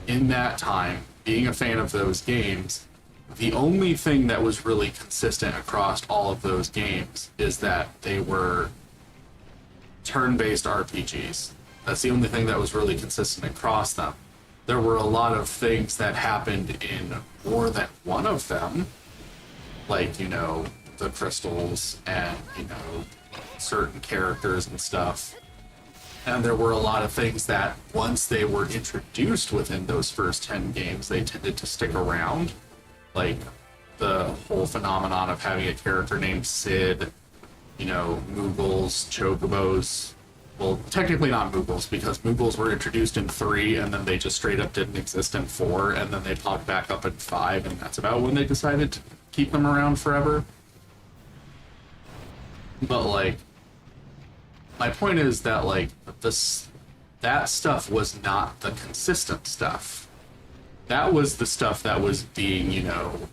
in that time, being a fan of those games, the only thing that was really consistent across all of those games is that they were turn-based RPGs. That's the only thing that was really consistent across them. There were a lot of things that happened in more than one of them, like, you know, the crystals and, you know, certain characters and stuff. And there were a lot of things that, once they were introduced within those first 10 games, they tended to stick around. Like the whole phenomenon of having a character named Sid, you know, Moogles, Chocobos. Well, technically not Moogles, because Moogles were introduced in 3, and then they just straight up didn't exist in 4, and then they popped back up in 5, and that's about when they decided to keep them around forever. But, like, my point is that, like, that stuff was not the consistent stuff. That was the stuff that was being, you know,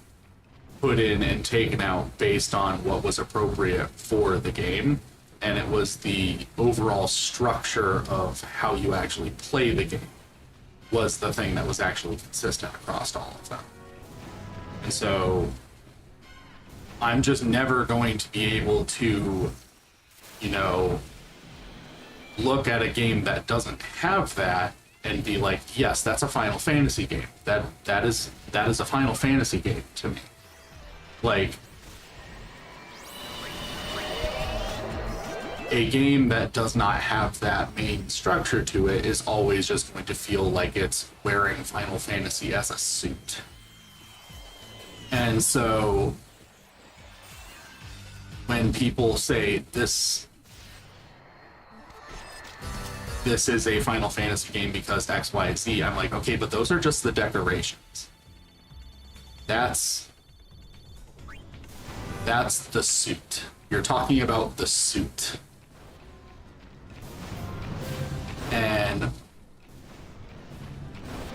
put in and taken out based on what was appropriate for the game. And it was the overall structure of how you actually play the game was the thing that was actually consistent across all of them. And so I'm just never going to be able to, you know, look at a game that doesn't have that and be like, yes, that's a Final Fantasy game. That is a Final Fantasy game to me. Like, a game that does not have that main structure to it is always just going to feel like it's wearing Final Fantasy as a suit. And so when people say this is a Final Fantasy game because X, Y, Z, I'm like, okay, but those are just the decorations. That's That's the suit. You're talking about the suit. And,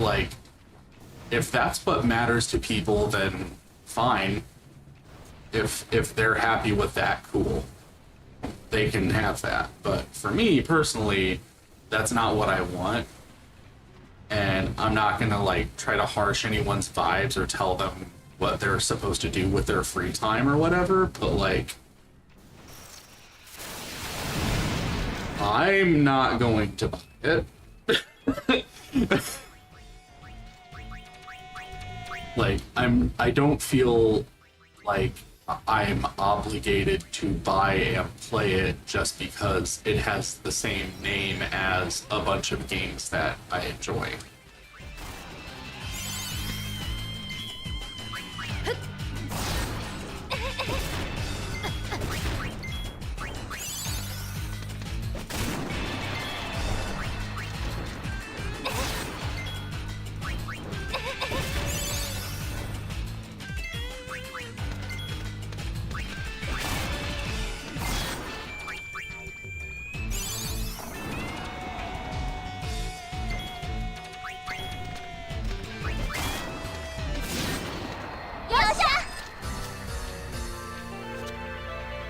like, if that's what matters to people, then fine. If they're happy with that, cool. They can have that. But for me, personally, that's not what I want. And I'm not gonna, like, try to harsh anyone's vibes or tell them what they're supposed to do with their free time or whatever, but, like, I'm not going to buy it. Like, I don't feel like I'm obligated to buy and play it just because it has the same name as a bunch of games that I enjoy.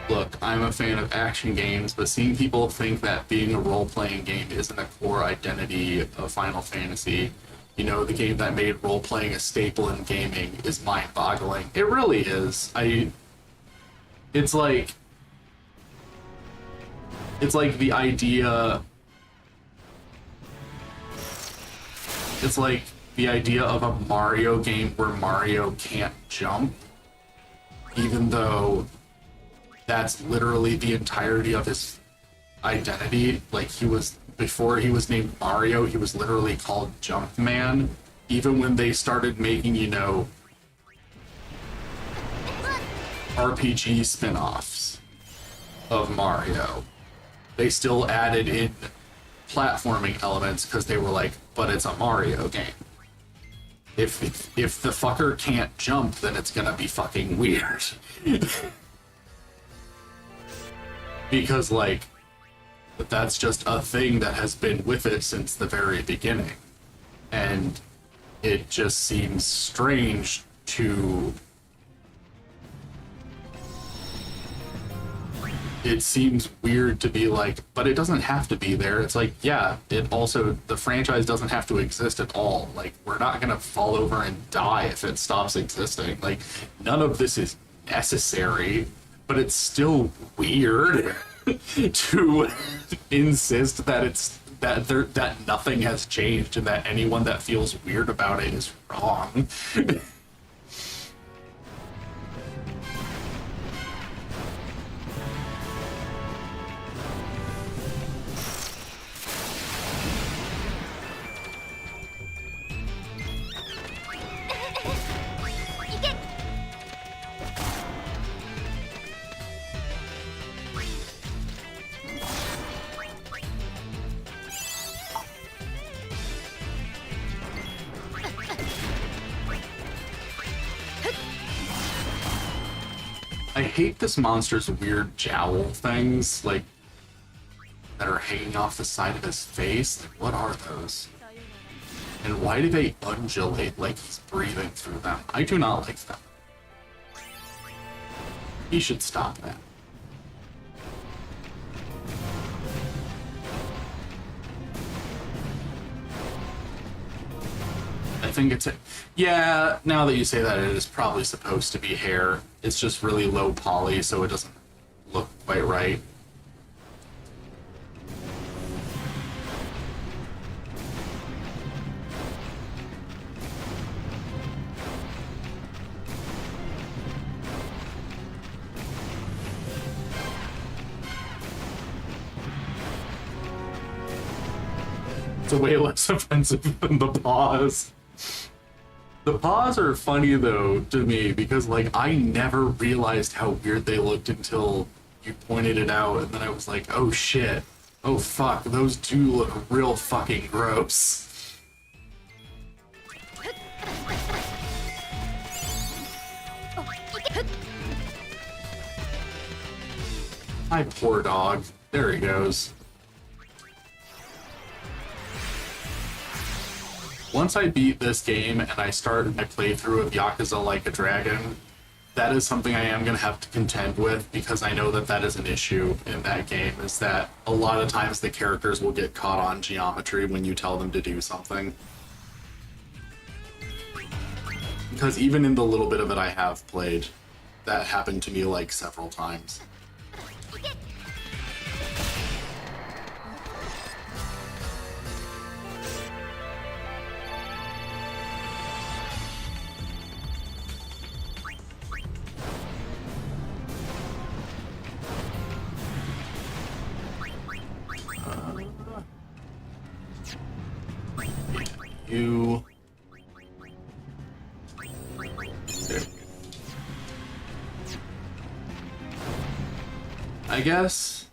Look, I'm a fan of action games, but seeing people think that being a role-playing game isn't a core identity of Final Fantasy, you know, the game that made role-playing a staple in gaming, is mind-boggling. It really is. It's like the idea... It's like the idea of a Mario game where Mario can't jump, even though that's literally the entirety of his identity. Like, before he was named Mario, he was literally called Jumpman. Even when they started making, you know, RPG spin-offs of Mario, they still added in platforming elements because they were like, but it's a Mario game. If the fucker can't jump, then it's gonna be fucking weird. Because, like, that's just a thing that has been with it since the very beginning. And it just seems strange to... It seems weird to be like, but it doesn't have to be there. It's like, yeah, the franchise doesn't have to exist at all. Like, we're not gonna fall over and die if it stops existing. Like, none of this is necessary. But it's still weird to insist that that nothing has changed and that anyone that feels weird about it is wrong. I hate this monster's weird jowl things, like, that are hanging off the side of his face. Like, what are those? And why do they undulate like he's breathing through them? I do not like them. He should stop that. I think it's yeah, now that you say that, it is probably supposed to be hair. It's just really low poly, so it doesn't look quite right. It's way less offensive than the paws. The paws are funny, though, to me, because, like, I never realized how weird they looked until you pointed it out, and then I was like, oh shit. Oh fuck, those do look real fucking gross. My poor dog. There he goes. Once I beat this game and I start my playthrough of Yakuza Like a Dragon, that is something I am going to have to contend with, because I know that that is an issue in that game, is that a lot of times the characters will get caught on geometry when you tell them to do something. Because even in the little bit of it I have played, that happened to me like several times. You... There. I guess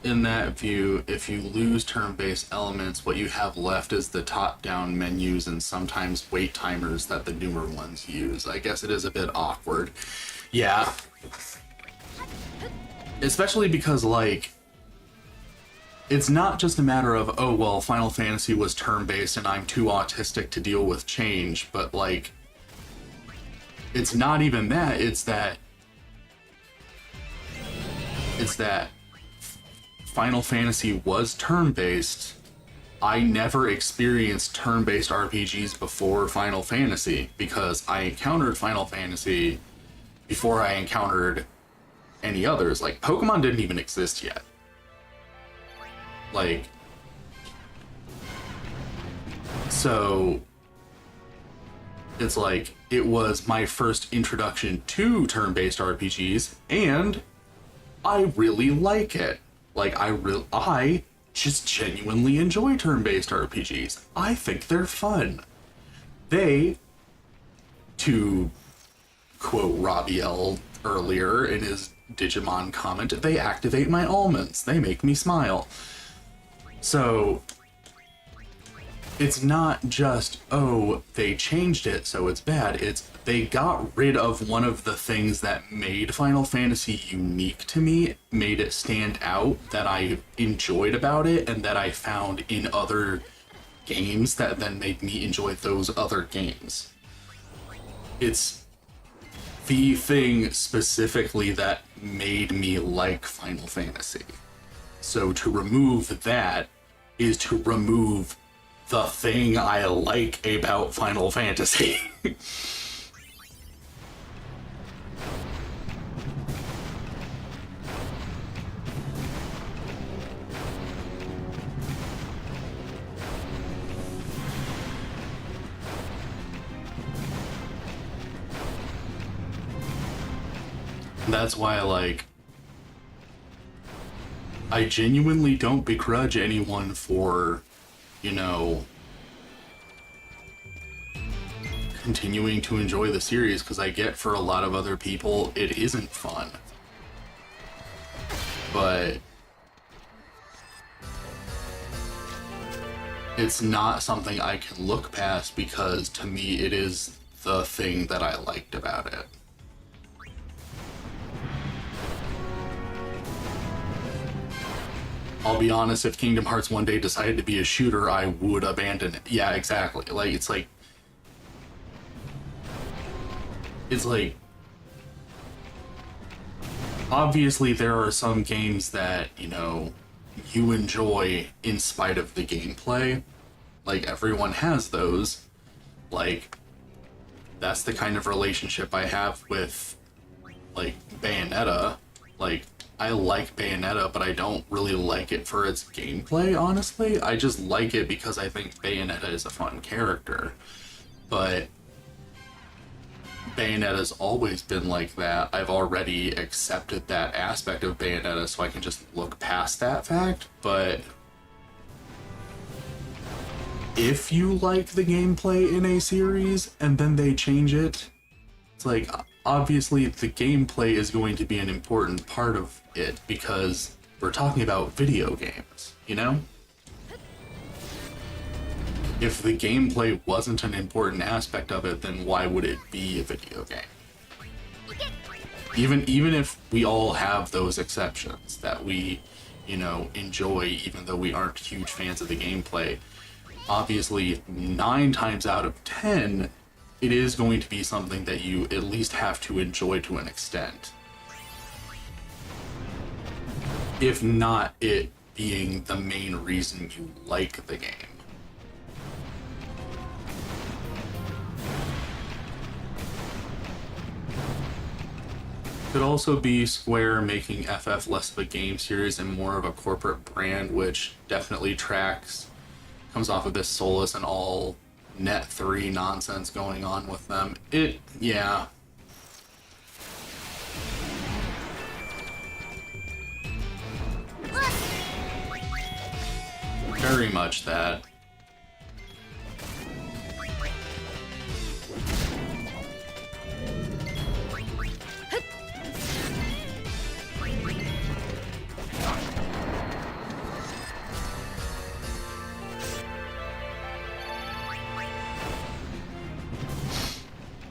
in that view, if you lose turn-based elements, what you have left is the top-down menus and sometimes wait timers that the newer ones use. I guess it is a bit awkward. Yeah. Especially because, like, it's not just a matter of, oh, well, Final Fantasy was turn-based and I'm too autistic to deal with change, but, like, it's not even that, it's that Final Fantasy was turn-based. I never experienced turn-based RPGs before Final Fantasy, because I encountered Final Fantasy before I encountered any others. Like, Pokemon didn't even exist yet. Like, so it's like, it was my first introduction to turn-based RPGs, and I really like it. Like, I just genuinely enjoy turn-based RPGs. I think they're fun. They, to quote Rabiel earlier in his Digimon comment, they activate my almonds. They make me smile. So, it's not just, oh, they changed it, so it's bad. It's, they got rid of one of the things that made Final Fantasy unique to me, made it stand out, that I enjoyed about it, and that I found in other games that then made me enjoy those other games. It's the thing specifically that made me like Final Fantasy. So to remove that is to remove the thing I like about Final Fantasy. That's why, like, I genuinely don't begrudge anyone for, you know, continuing to enjoy the series, because I get for a lot of other people it isn't fun. But it's not something I can look past, because to me it is the thing that I liked about it. I'll be honest, if Kingdom Hearts one day decided to be a shooter, I would abandon it. Yeah, exactly. Like, it's like, obviously there are some games that, you know, you enjoy in spite of the gameplay. Like, everyone has those. Like, that's the kind of relationship I have with, like, Bayonetta. Like, I like Bayonetta, but I don't really like it for its gameplay, honestly. I just like it because I think Bayonetta is a fun character. But Bayonetta's always been like that. I've already accepted that aspect of Bayonetta, so I can just look past that fact. But if you like the gameplay in a series and then they change it, it's like, obviously the gameplay is going to be an important part of it, because we're talking about video games, you know? If the gameplay wasn't an important aspect of it, then why would it be a video game? Even if we all have those exceptions that we, you know, enjoy, even though we aren't huge fans of the gameplay, obviously 9 times out of 10, it is going to be something that you at least have to enjoy to an extent. If not it being the main reason you like the game. Could also be Square making FF less of a game series and more of a corporate brand, which definitely tracks, comes off of this Solus and all Net 3 nonsense going on with them. Yeah. Very much that.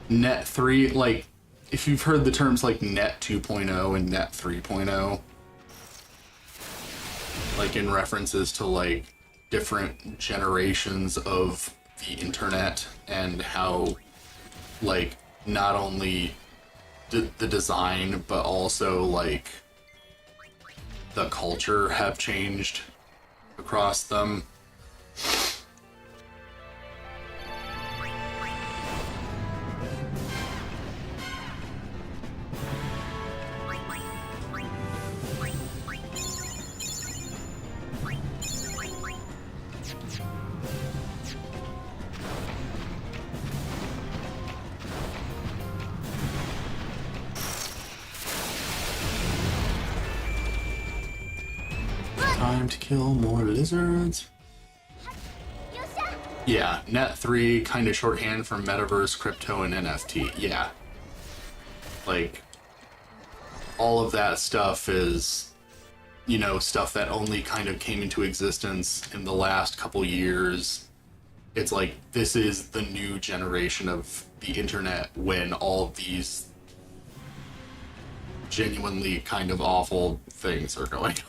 Net 3, like, if you've heard the terms like Net 2.0 and Net 3.0, like in references to like different generations of the internet and how like not only the design but also like the culture have changed across them. Time to kill more lizards. Yeah, Net 3, kind of shorthand for Metaverse, Crypto, and NFT. Yeah. Like, all of that stuff is, you know, stuff that only kind of came into existence in the last couple years. It's like, this is the new generation of the internet when all of these genuinely kind of awful things are going on.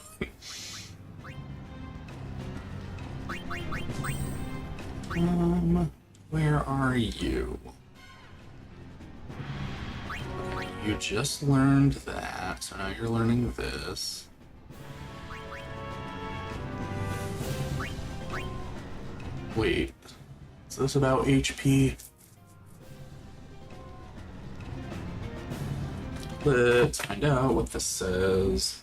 Where are you? Okay, you just learned that, so now you're learning this. Wait, is this about HP? Let's find out what this says.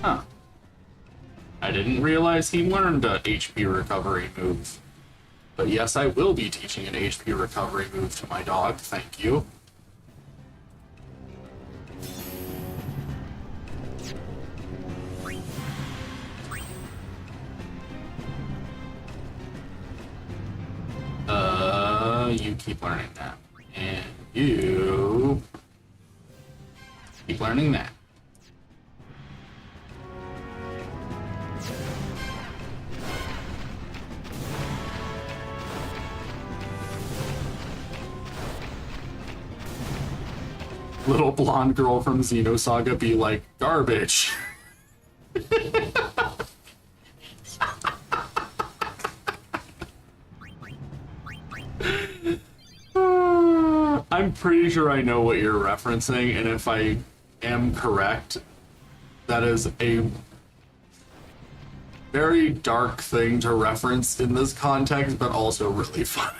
Huh. I didn't realize he learned a HP recovery move. But yes, I will be teaching an HP recovery move to my dog, thank you. You keep learning that. And you keep learning that. Little blonde girl from Xenosaga be like, garbage. I'm pretty sure I know what you're referencing, and if I am correct, that is a very dark thing to reference in this context, but also really funny.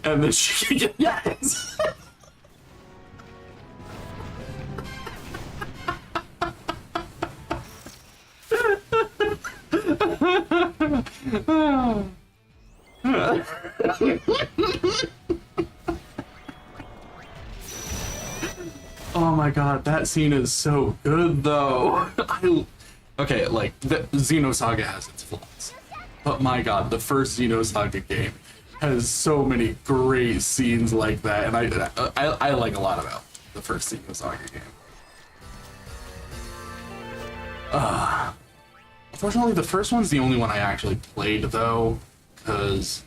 And then she can get yes. Oh my god, that scene is so good though. Okay, like the Xenosaga has its flaws, but my god, the first Xenosaga game has so many great scenes like that, and I like a lot about the first Xenosaga game. Unfortunately, the first one's the only one I actually played though, because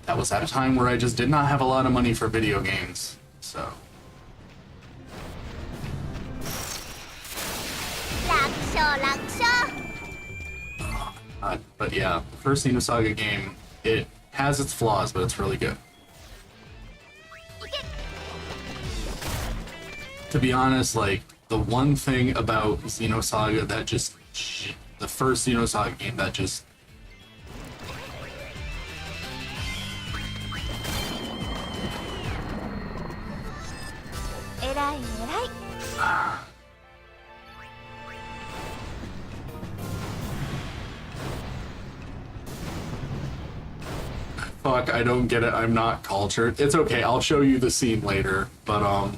that was at a time where I just did not have a lot of money for video games, so. But yeah, the first Xenosaga game, it has its flaws, but it's really good. To be honest, like, the one thing about Xenosaga that just... the first Xenosaga game that just... Fuck, I don't get it. I'm not cultured. It's okay. I'll show you the scene later. But,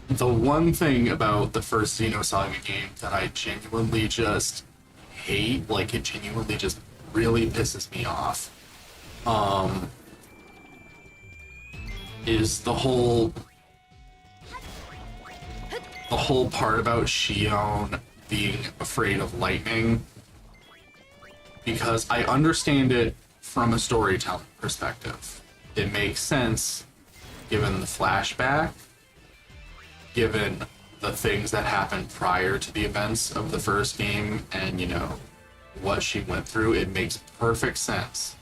the one thing about the first Xenosaga game that I genuinely just hate, like, it genuinely just really pisses me off, is the whole part about Shion being afraid of lightning, because I understand it from a storytelling perspective. It makes sense given the flashback, given the things that happened prior to the events of the first game, and, you know, what she went through. It makes perfect sense.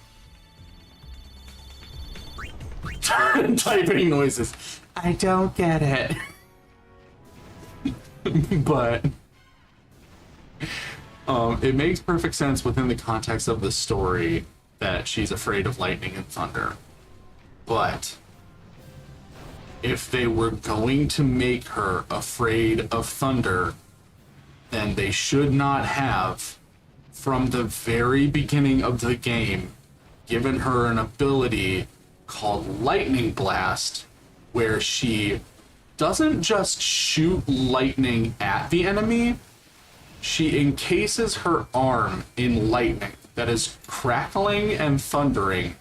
Typing noises. I don't get it. But it makes perfect sense within the context of the story that she's afraid of lightning and thunder. But if they were going to make her afraid of thunder, then they should not have, from the very beginning of the game, given her an ability called Lightning Blast, where she doesn't just shoot lightning at the enemy, she encases her arm in lightning that is crackling and thundering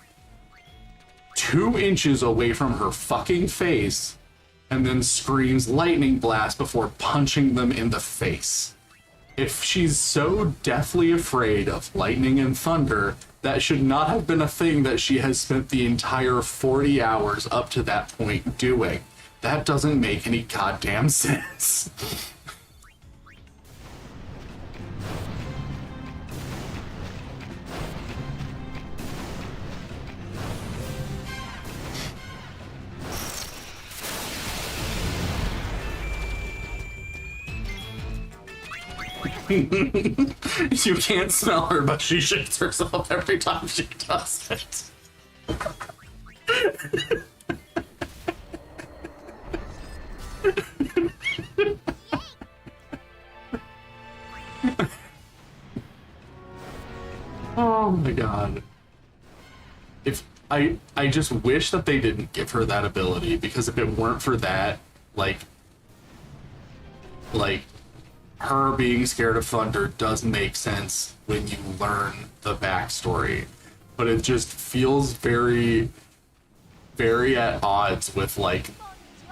2 inches away from her fucking face, and then screams Lightning Blast before punching them in the face. If she's so deathly afraid of lightning and thunder, that should not have been a thing that she has spent the entire 40 hours up to that point doing. That doesn't make any goddamn sense. You can't smell her, but she shakes herself every time she does it. Oh my god. If I just wish that they didn't give her that ability, because if it weren't for that, like her being scared of thunder does make sense when you learn the backstory, but it just feels very, very at odds with, like,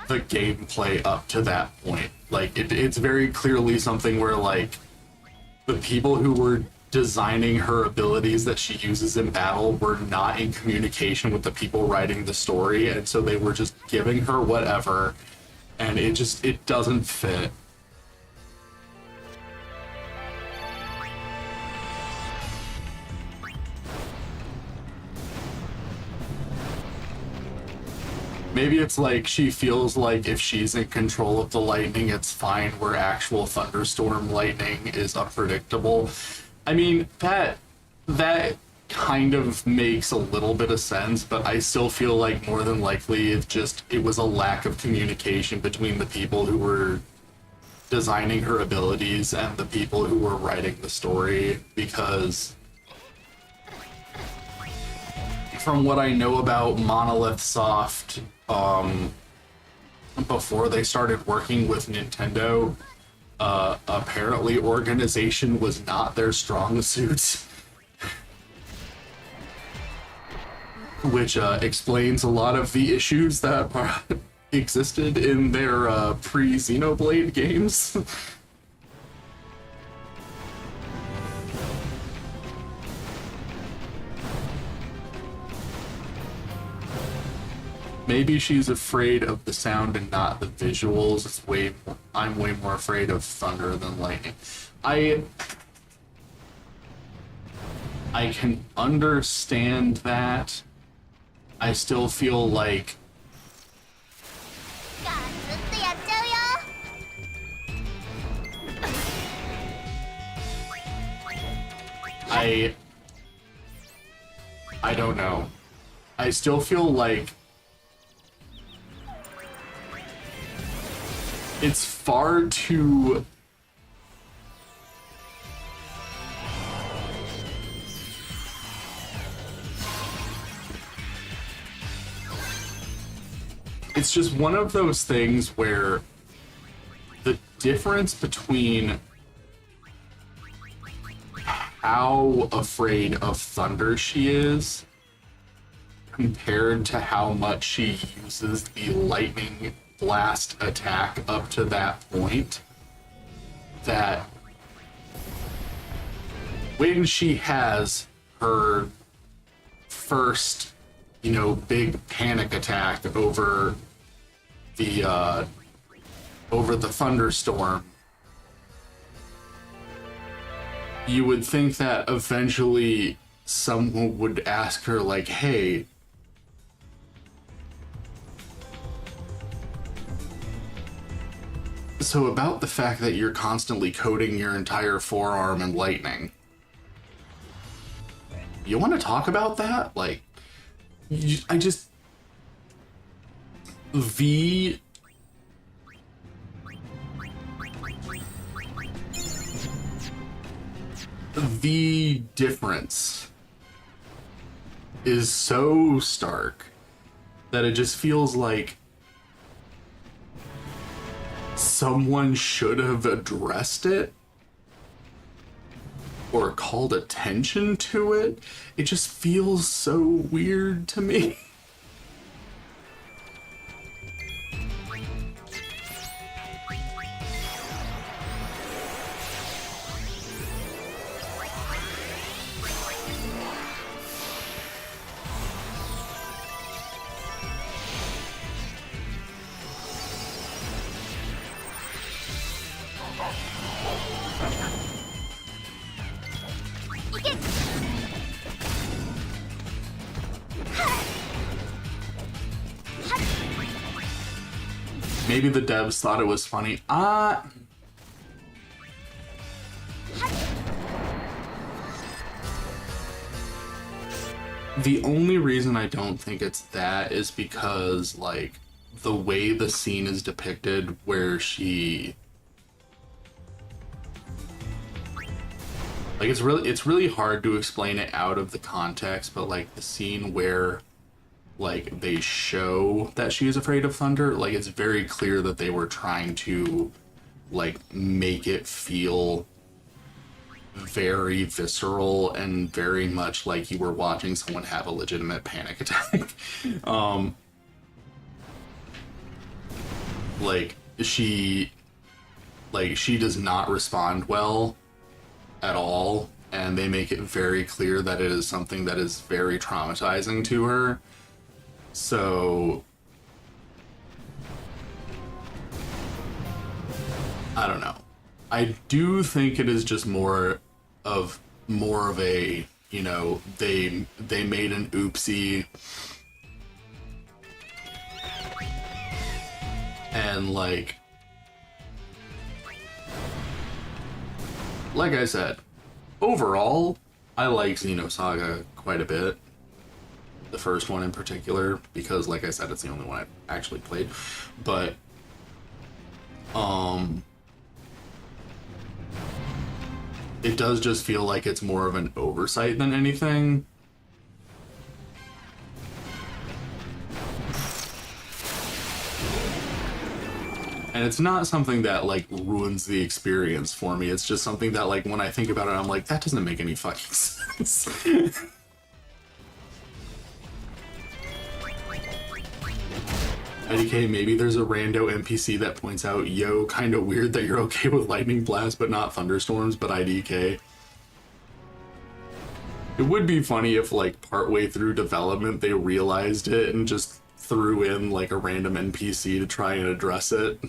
the gameplay up to that point. Like, it's very clearly something where, like, the people who were designing her abilities that she uses in battle were not in communication with the people writing the story, and so they were just giving her whatever, and it doesn't fit. Maybe it's like she feels like if she's in control of the lightning, it's fine, where actual thunderstorm lightning is unpredictable. I mean, that kind of makes a little bit of sense, but I still feel like more than likely it was a lack of communication between the people who were designing her abilities and the people who were writing the story, because from what I know about Monolith Soft, before they started working with Nintendo, apparently organization was not their strong suit. Which explains a lot of the issues that existed in their pre-Xenoblade games. Maybe she's afraid of the sound and not the visuals. I'm way more afraid of thunder than lightning. I can understand that. I still feel like I don't know. I still feel like it's far too it's just one of those things where the difference between how afraid of thunder she is compared to how much she uses the lightning blast attack up to that point, that when she has her first, big panic attack over the thunderstorm, you would think that eventually someone would ask her, like, hey, so about the fact that you're constantly coating your entire forearm in lightning, you want to talk about that? Like, the difference is so stark that it just feels like someone should have addressed it or called attention to it. It just feels so weird to me. Maybe the devs thought it was funny. The only reason I don't think it's that is because, like, the way the scene is depicted where she... Like, it's really hard to explain it out of the context, but, like, the scene where, like, they show that she is afraid of thunder, like, it's very clear that they were trying to, like, make it feel very visceral and very much like you were watching someone have a legitimate panic attack. She does not respond well at all, and they make it very clear that it is something that is very traumatizing to her. So I don't know. I do think it is just more of a, they made an oopsie and like I said, overall, I like Xenosaga quite a bit. The first one in particular, because like I said, it's the only one I've actually played. But it does just feel like it's more of an oversight than anything. And it's not something that, like, ruins the experience for me. It's just something that, like, when I think about it, I'm like, that doesn't make any fucking sense. IDK, maybe there's a rando NPC that points out, yo, kinda weird that you're okay with lightning blasts but not thunderstorms, but IDK. It would be funny if, like, partway through development they realized it and just threw in, like, a random NPC to try and address it.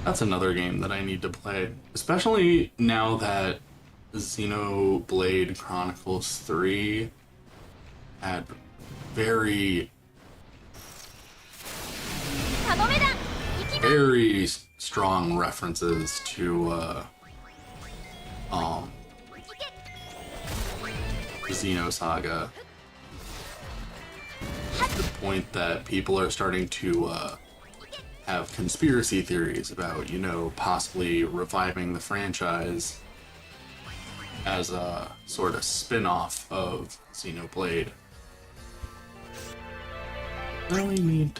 That's another game that I need to play, especially now that Xenoblade Chronicles 3 had very strong references to Xenosaga, to the point that people are starting to have conspiracy theories about, you know, possibly reviving the franchise as a sort of spin-off of Xenoblade. Really need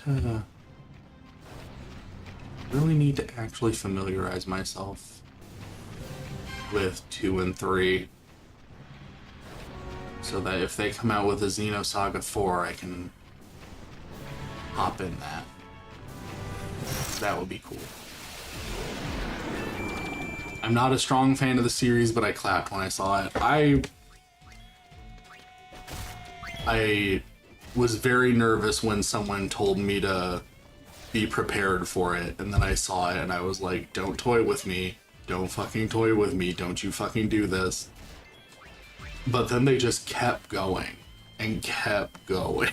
to actually familiarize myself with 2 and 3 so that if they come out with a Xenosaga 4, I can hop in that. That would be cool. I'm not a strong fan of the series, but I clapped when I saw it. I was very nervous when someone told me to be prepared for it, and then I saw it and I was like, don't toy with me. Don't fucking toy with me. Don't you fucking do this. But then they just kept going and kept going.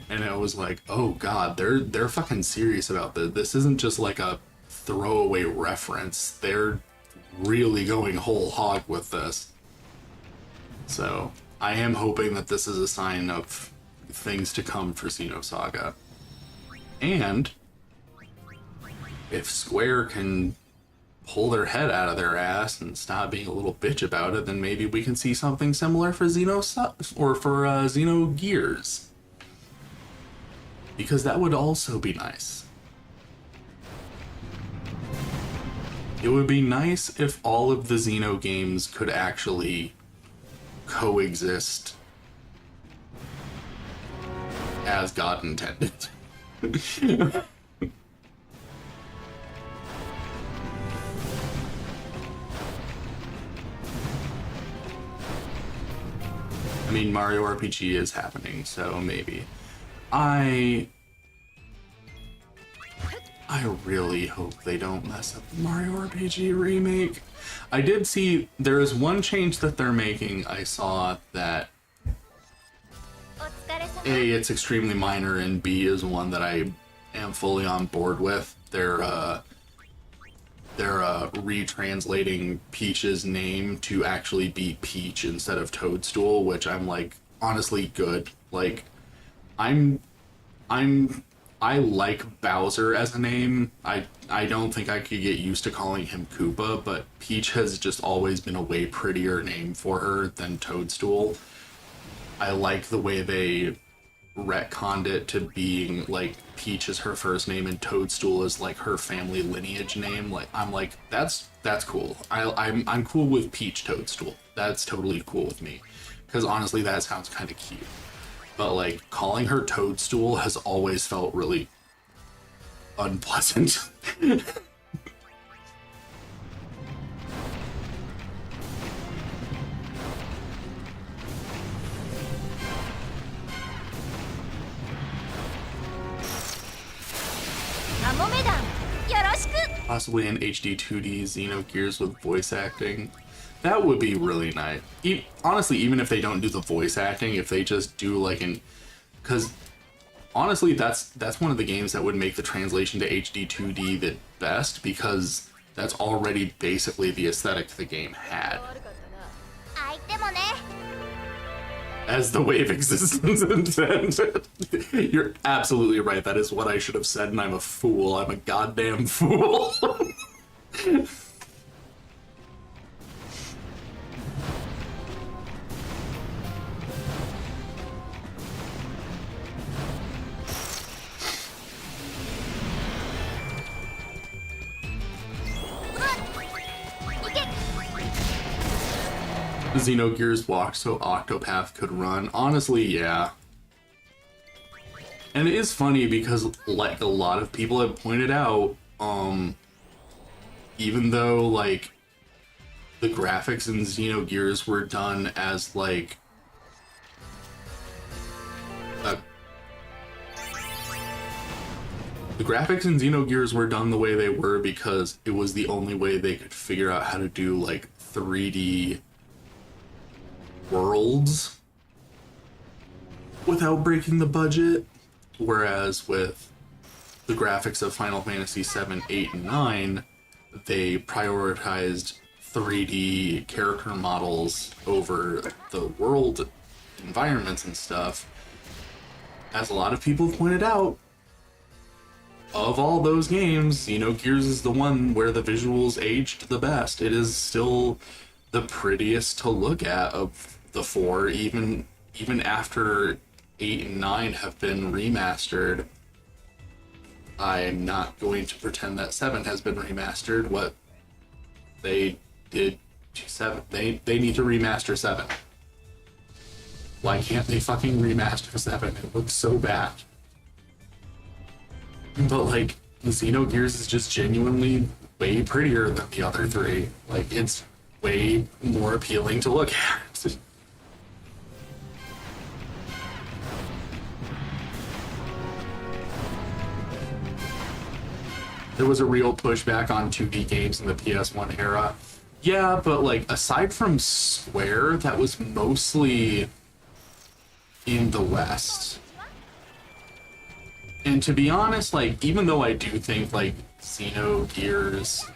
And I was like, oh god, they're fucking serious about this. This isn't just like a throwaway reference. They're really going whole hog with this. So I am hoping that this is a sign of things to come for Xenosaga. And if Square can pull their head out of their ass and stop being a little bitch about it, then maybe we can see something similar for Xenogears. Because that would also be nice. It would be nice if all of the Xeno games could actually coexist as God intended. I mean, Mario RPG is happening, so maybe. I really hope they don't mess up the Mario RPG remake. I did see there is one change that they're making. I saw that A, it's extremely minor, and B is one that I am fully on board with. They're retranslating Peach's name to actually be Peach instead of Toadstool, which I'm like, honestly, good. Like, I like Bowser as a name. I don't think I could get used to calling him Koopa, but Peach has just always been a way prettier name for her than Toadstool. I like the way they retconned it to being like Peach is her first name and Toadstool is like her family lineage name. Like, I'm like, that's cool. I'm cool with Peach Toadstool. That's totally cool with me, because honestly that sounds kind of cute. But like, calling her Toadstool has always felt really unpleasant. Possibly an HD 2D Xenogears with voice acting. That would be really nice. Honestly, even if they don't do the voice acting, if they just do like an... Because honestly, that's one of the games that would make the translation to HD 2D the best, because that's already basically the aesthetic the game had. as the wave existence intended. You're absolutely right. That is what I should have said, and I'm a fool. I'm a goddamn fool. Xenogears walked so Octopath could run. Honestly, yeah. And it is funny because, like a lot of people have pointed out, even though, like, the graphics in Xenogears were done as, like, the graphics in Xenogears were done the way they were because it was the only way they could figure out how to do, like, 3D worlds without breaking the budget, whereas with the graphics of Final Fantasy 7, 8, and 9, they prioritized 3D character models over the world environments and stuff. As a lot of people pointed out, of all those games, Xenogears is the one where the visuals aged the best. It is still the prettiest to look at of the four, even after 8 and 9 have been remastered. I'm not going to pretend that 7 has been remastered. What they did to 7, they need to remaster 7. Why can't they fucking remaster 7? It looks so bad. But, like, Xenogears is just genuinely way prettier than the other three. Like, it's way more appealing to look at. There was a real pushback on 2D games in the PS1 era. Yeah, but, like, aside from Square, that was mostly in the West. And to be honest, like, even though I do think, like, Xenogears,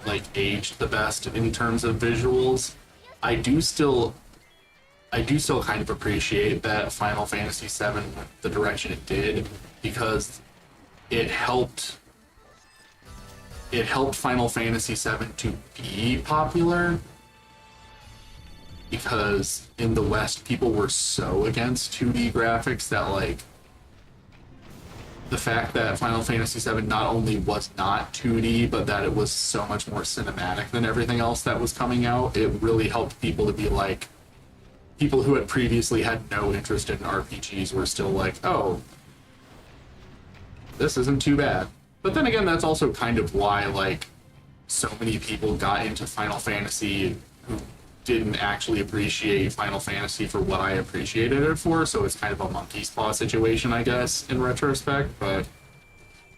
like, aged the best in terms of visuals, I do still kind of appreciate that Final Fantasy VII went the direction it did, because it helped Final Fantasy VII to be popular, because in the West people were so against 2D graphics that, like, the fact that Final Fantasy VII not only was not 2D, but that it was so much more cinematic than everything else that was coming out, it really helped people to be like, people who had previously had no interest in RPGs were still like, oh, this isn't too bad. But then again, that's also kind of why, like, so many people got into Final Fantasy who didn't actually appreciate Final Fantasy for what I appreciated it for, so it's kind of a monkey's paw situation, I guess, in retrospect, but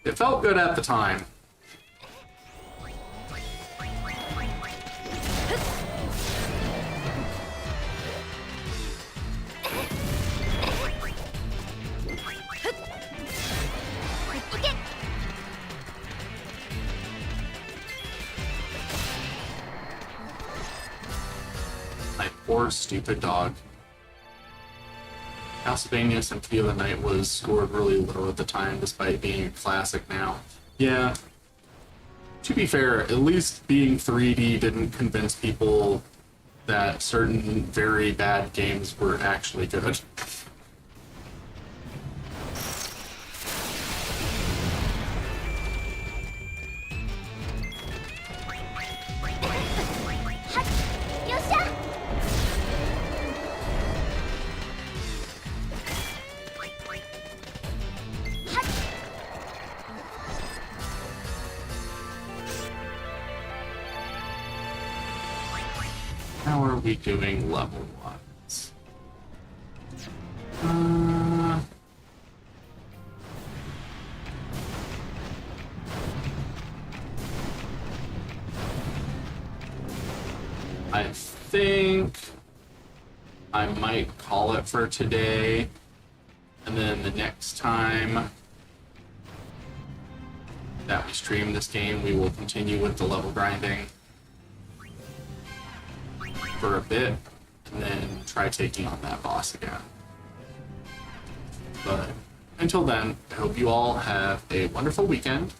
it felt good at the time. Poor stupid dog. Castlevania Symphony of the Night was scored really low at the time, despite being a classic now. Yeah. To be fair, at least being 3D didn't convince people that certain very bad games were actually good. How are we doing level-wise? I think I might call it for today, and then the next time that we stream this game, we will continue with the level grinding for a bit, and then try taking on that boss again. But until then, I hope you all have a wonderful weekend,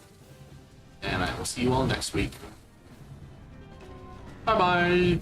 and I will see you all next week. Bye bye!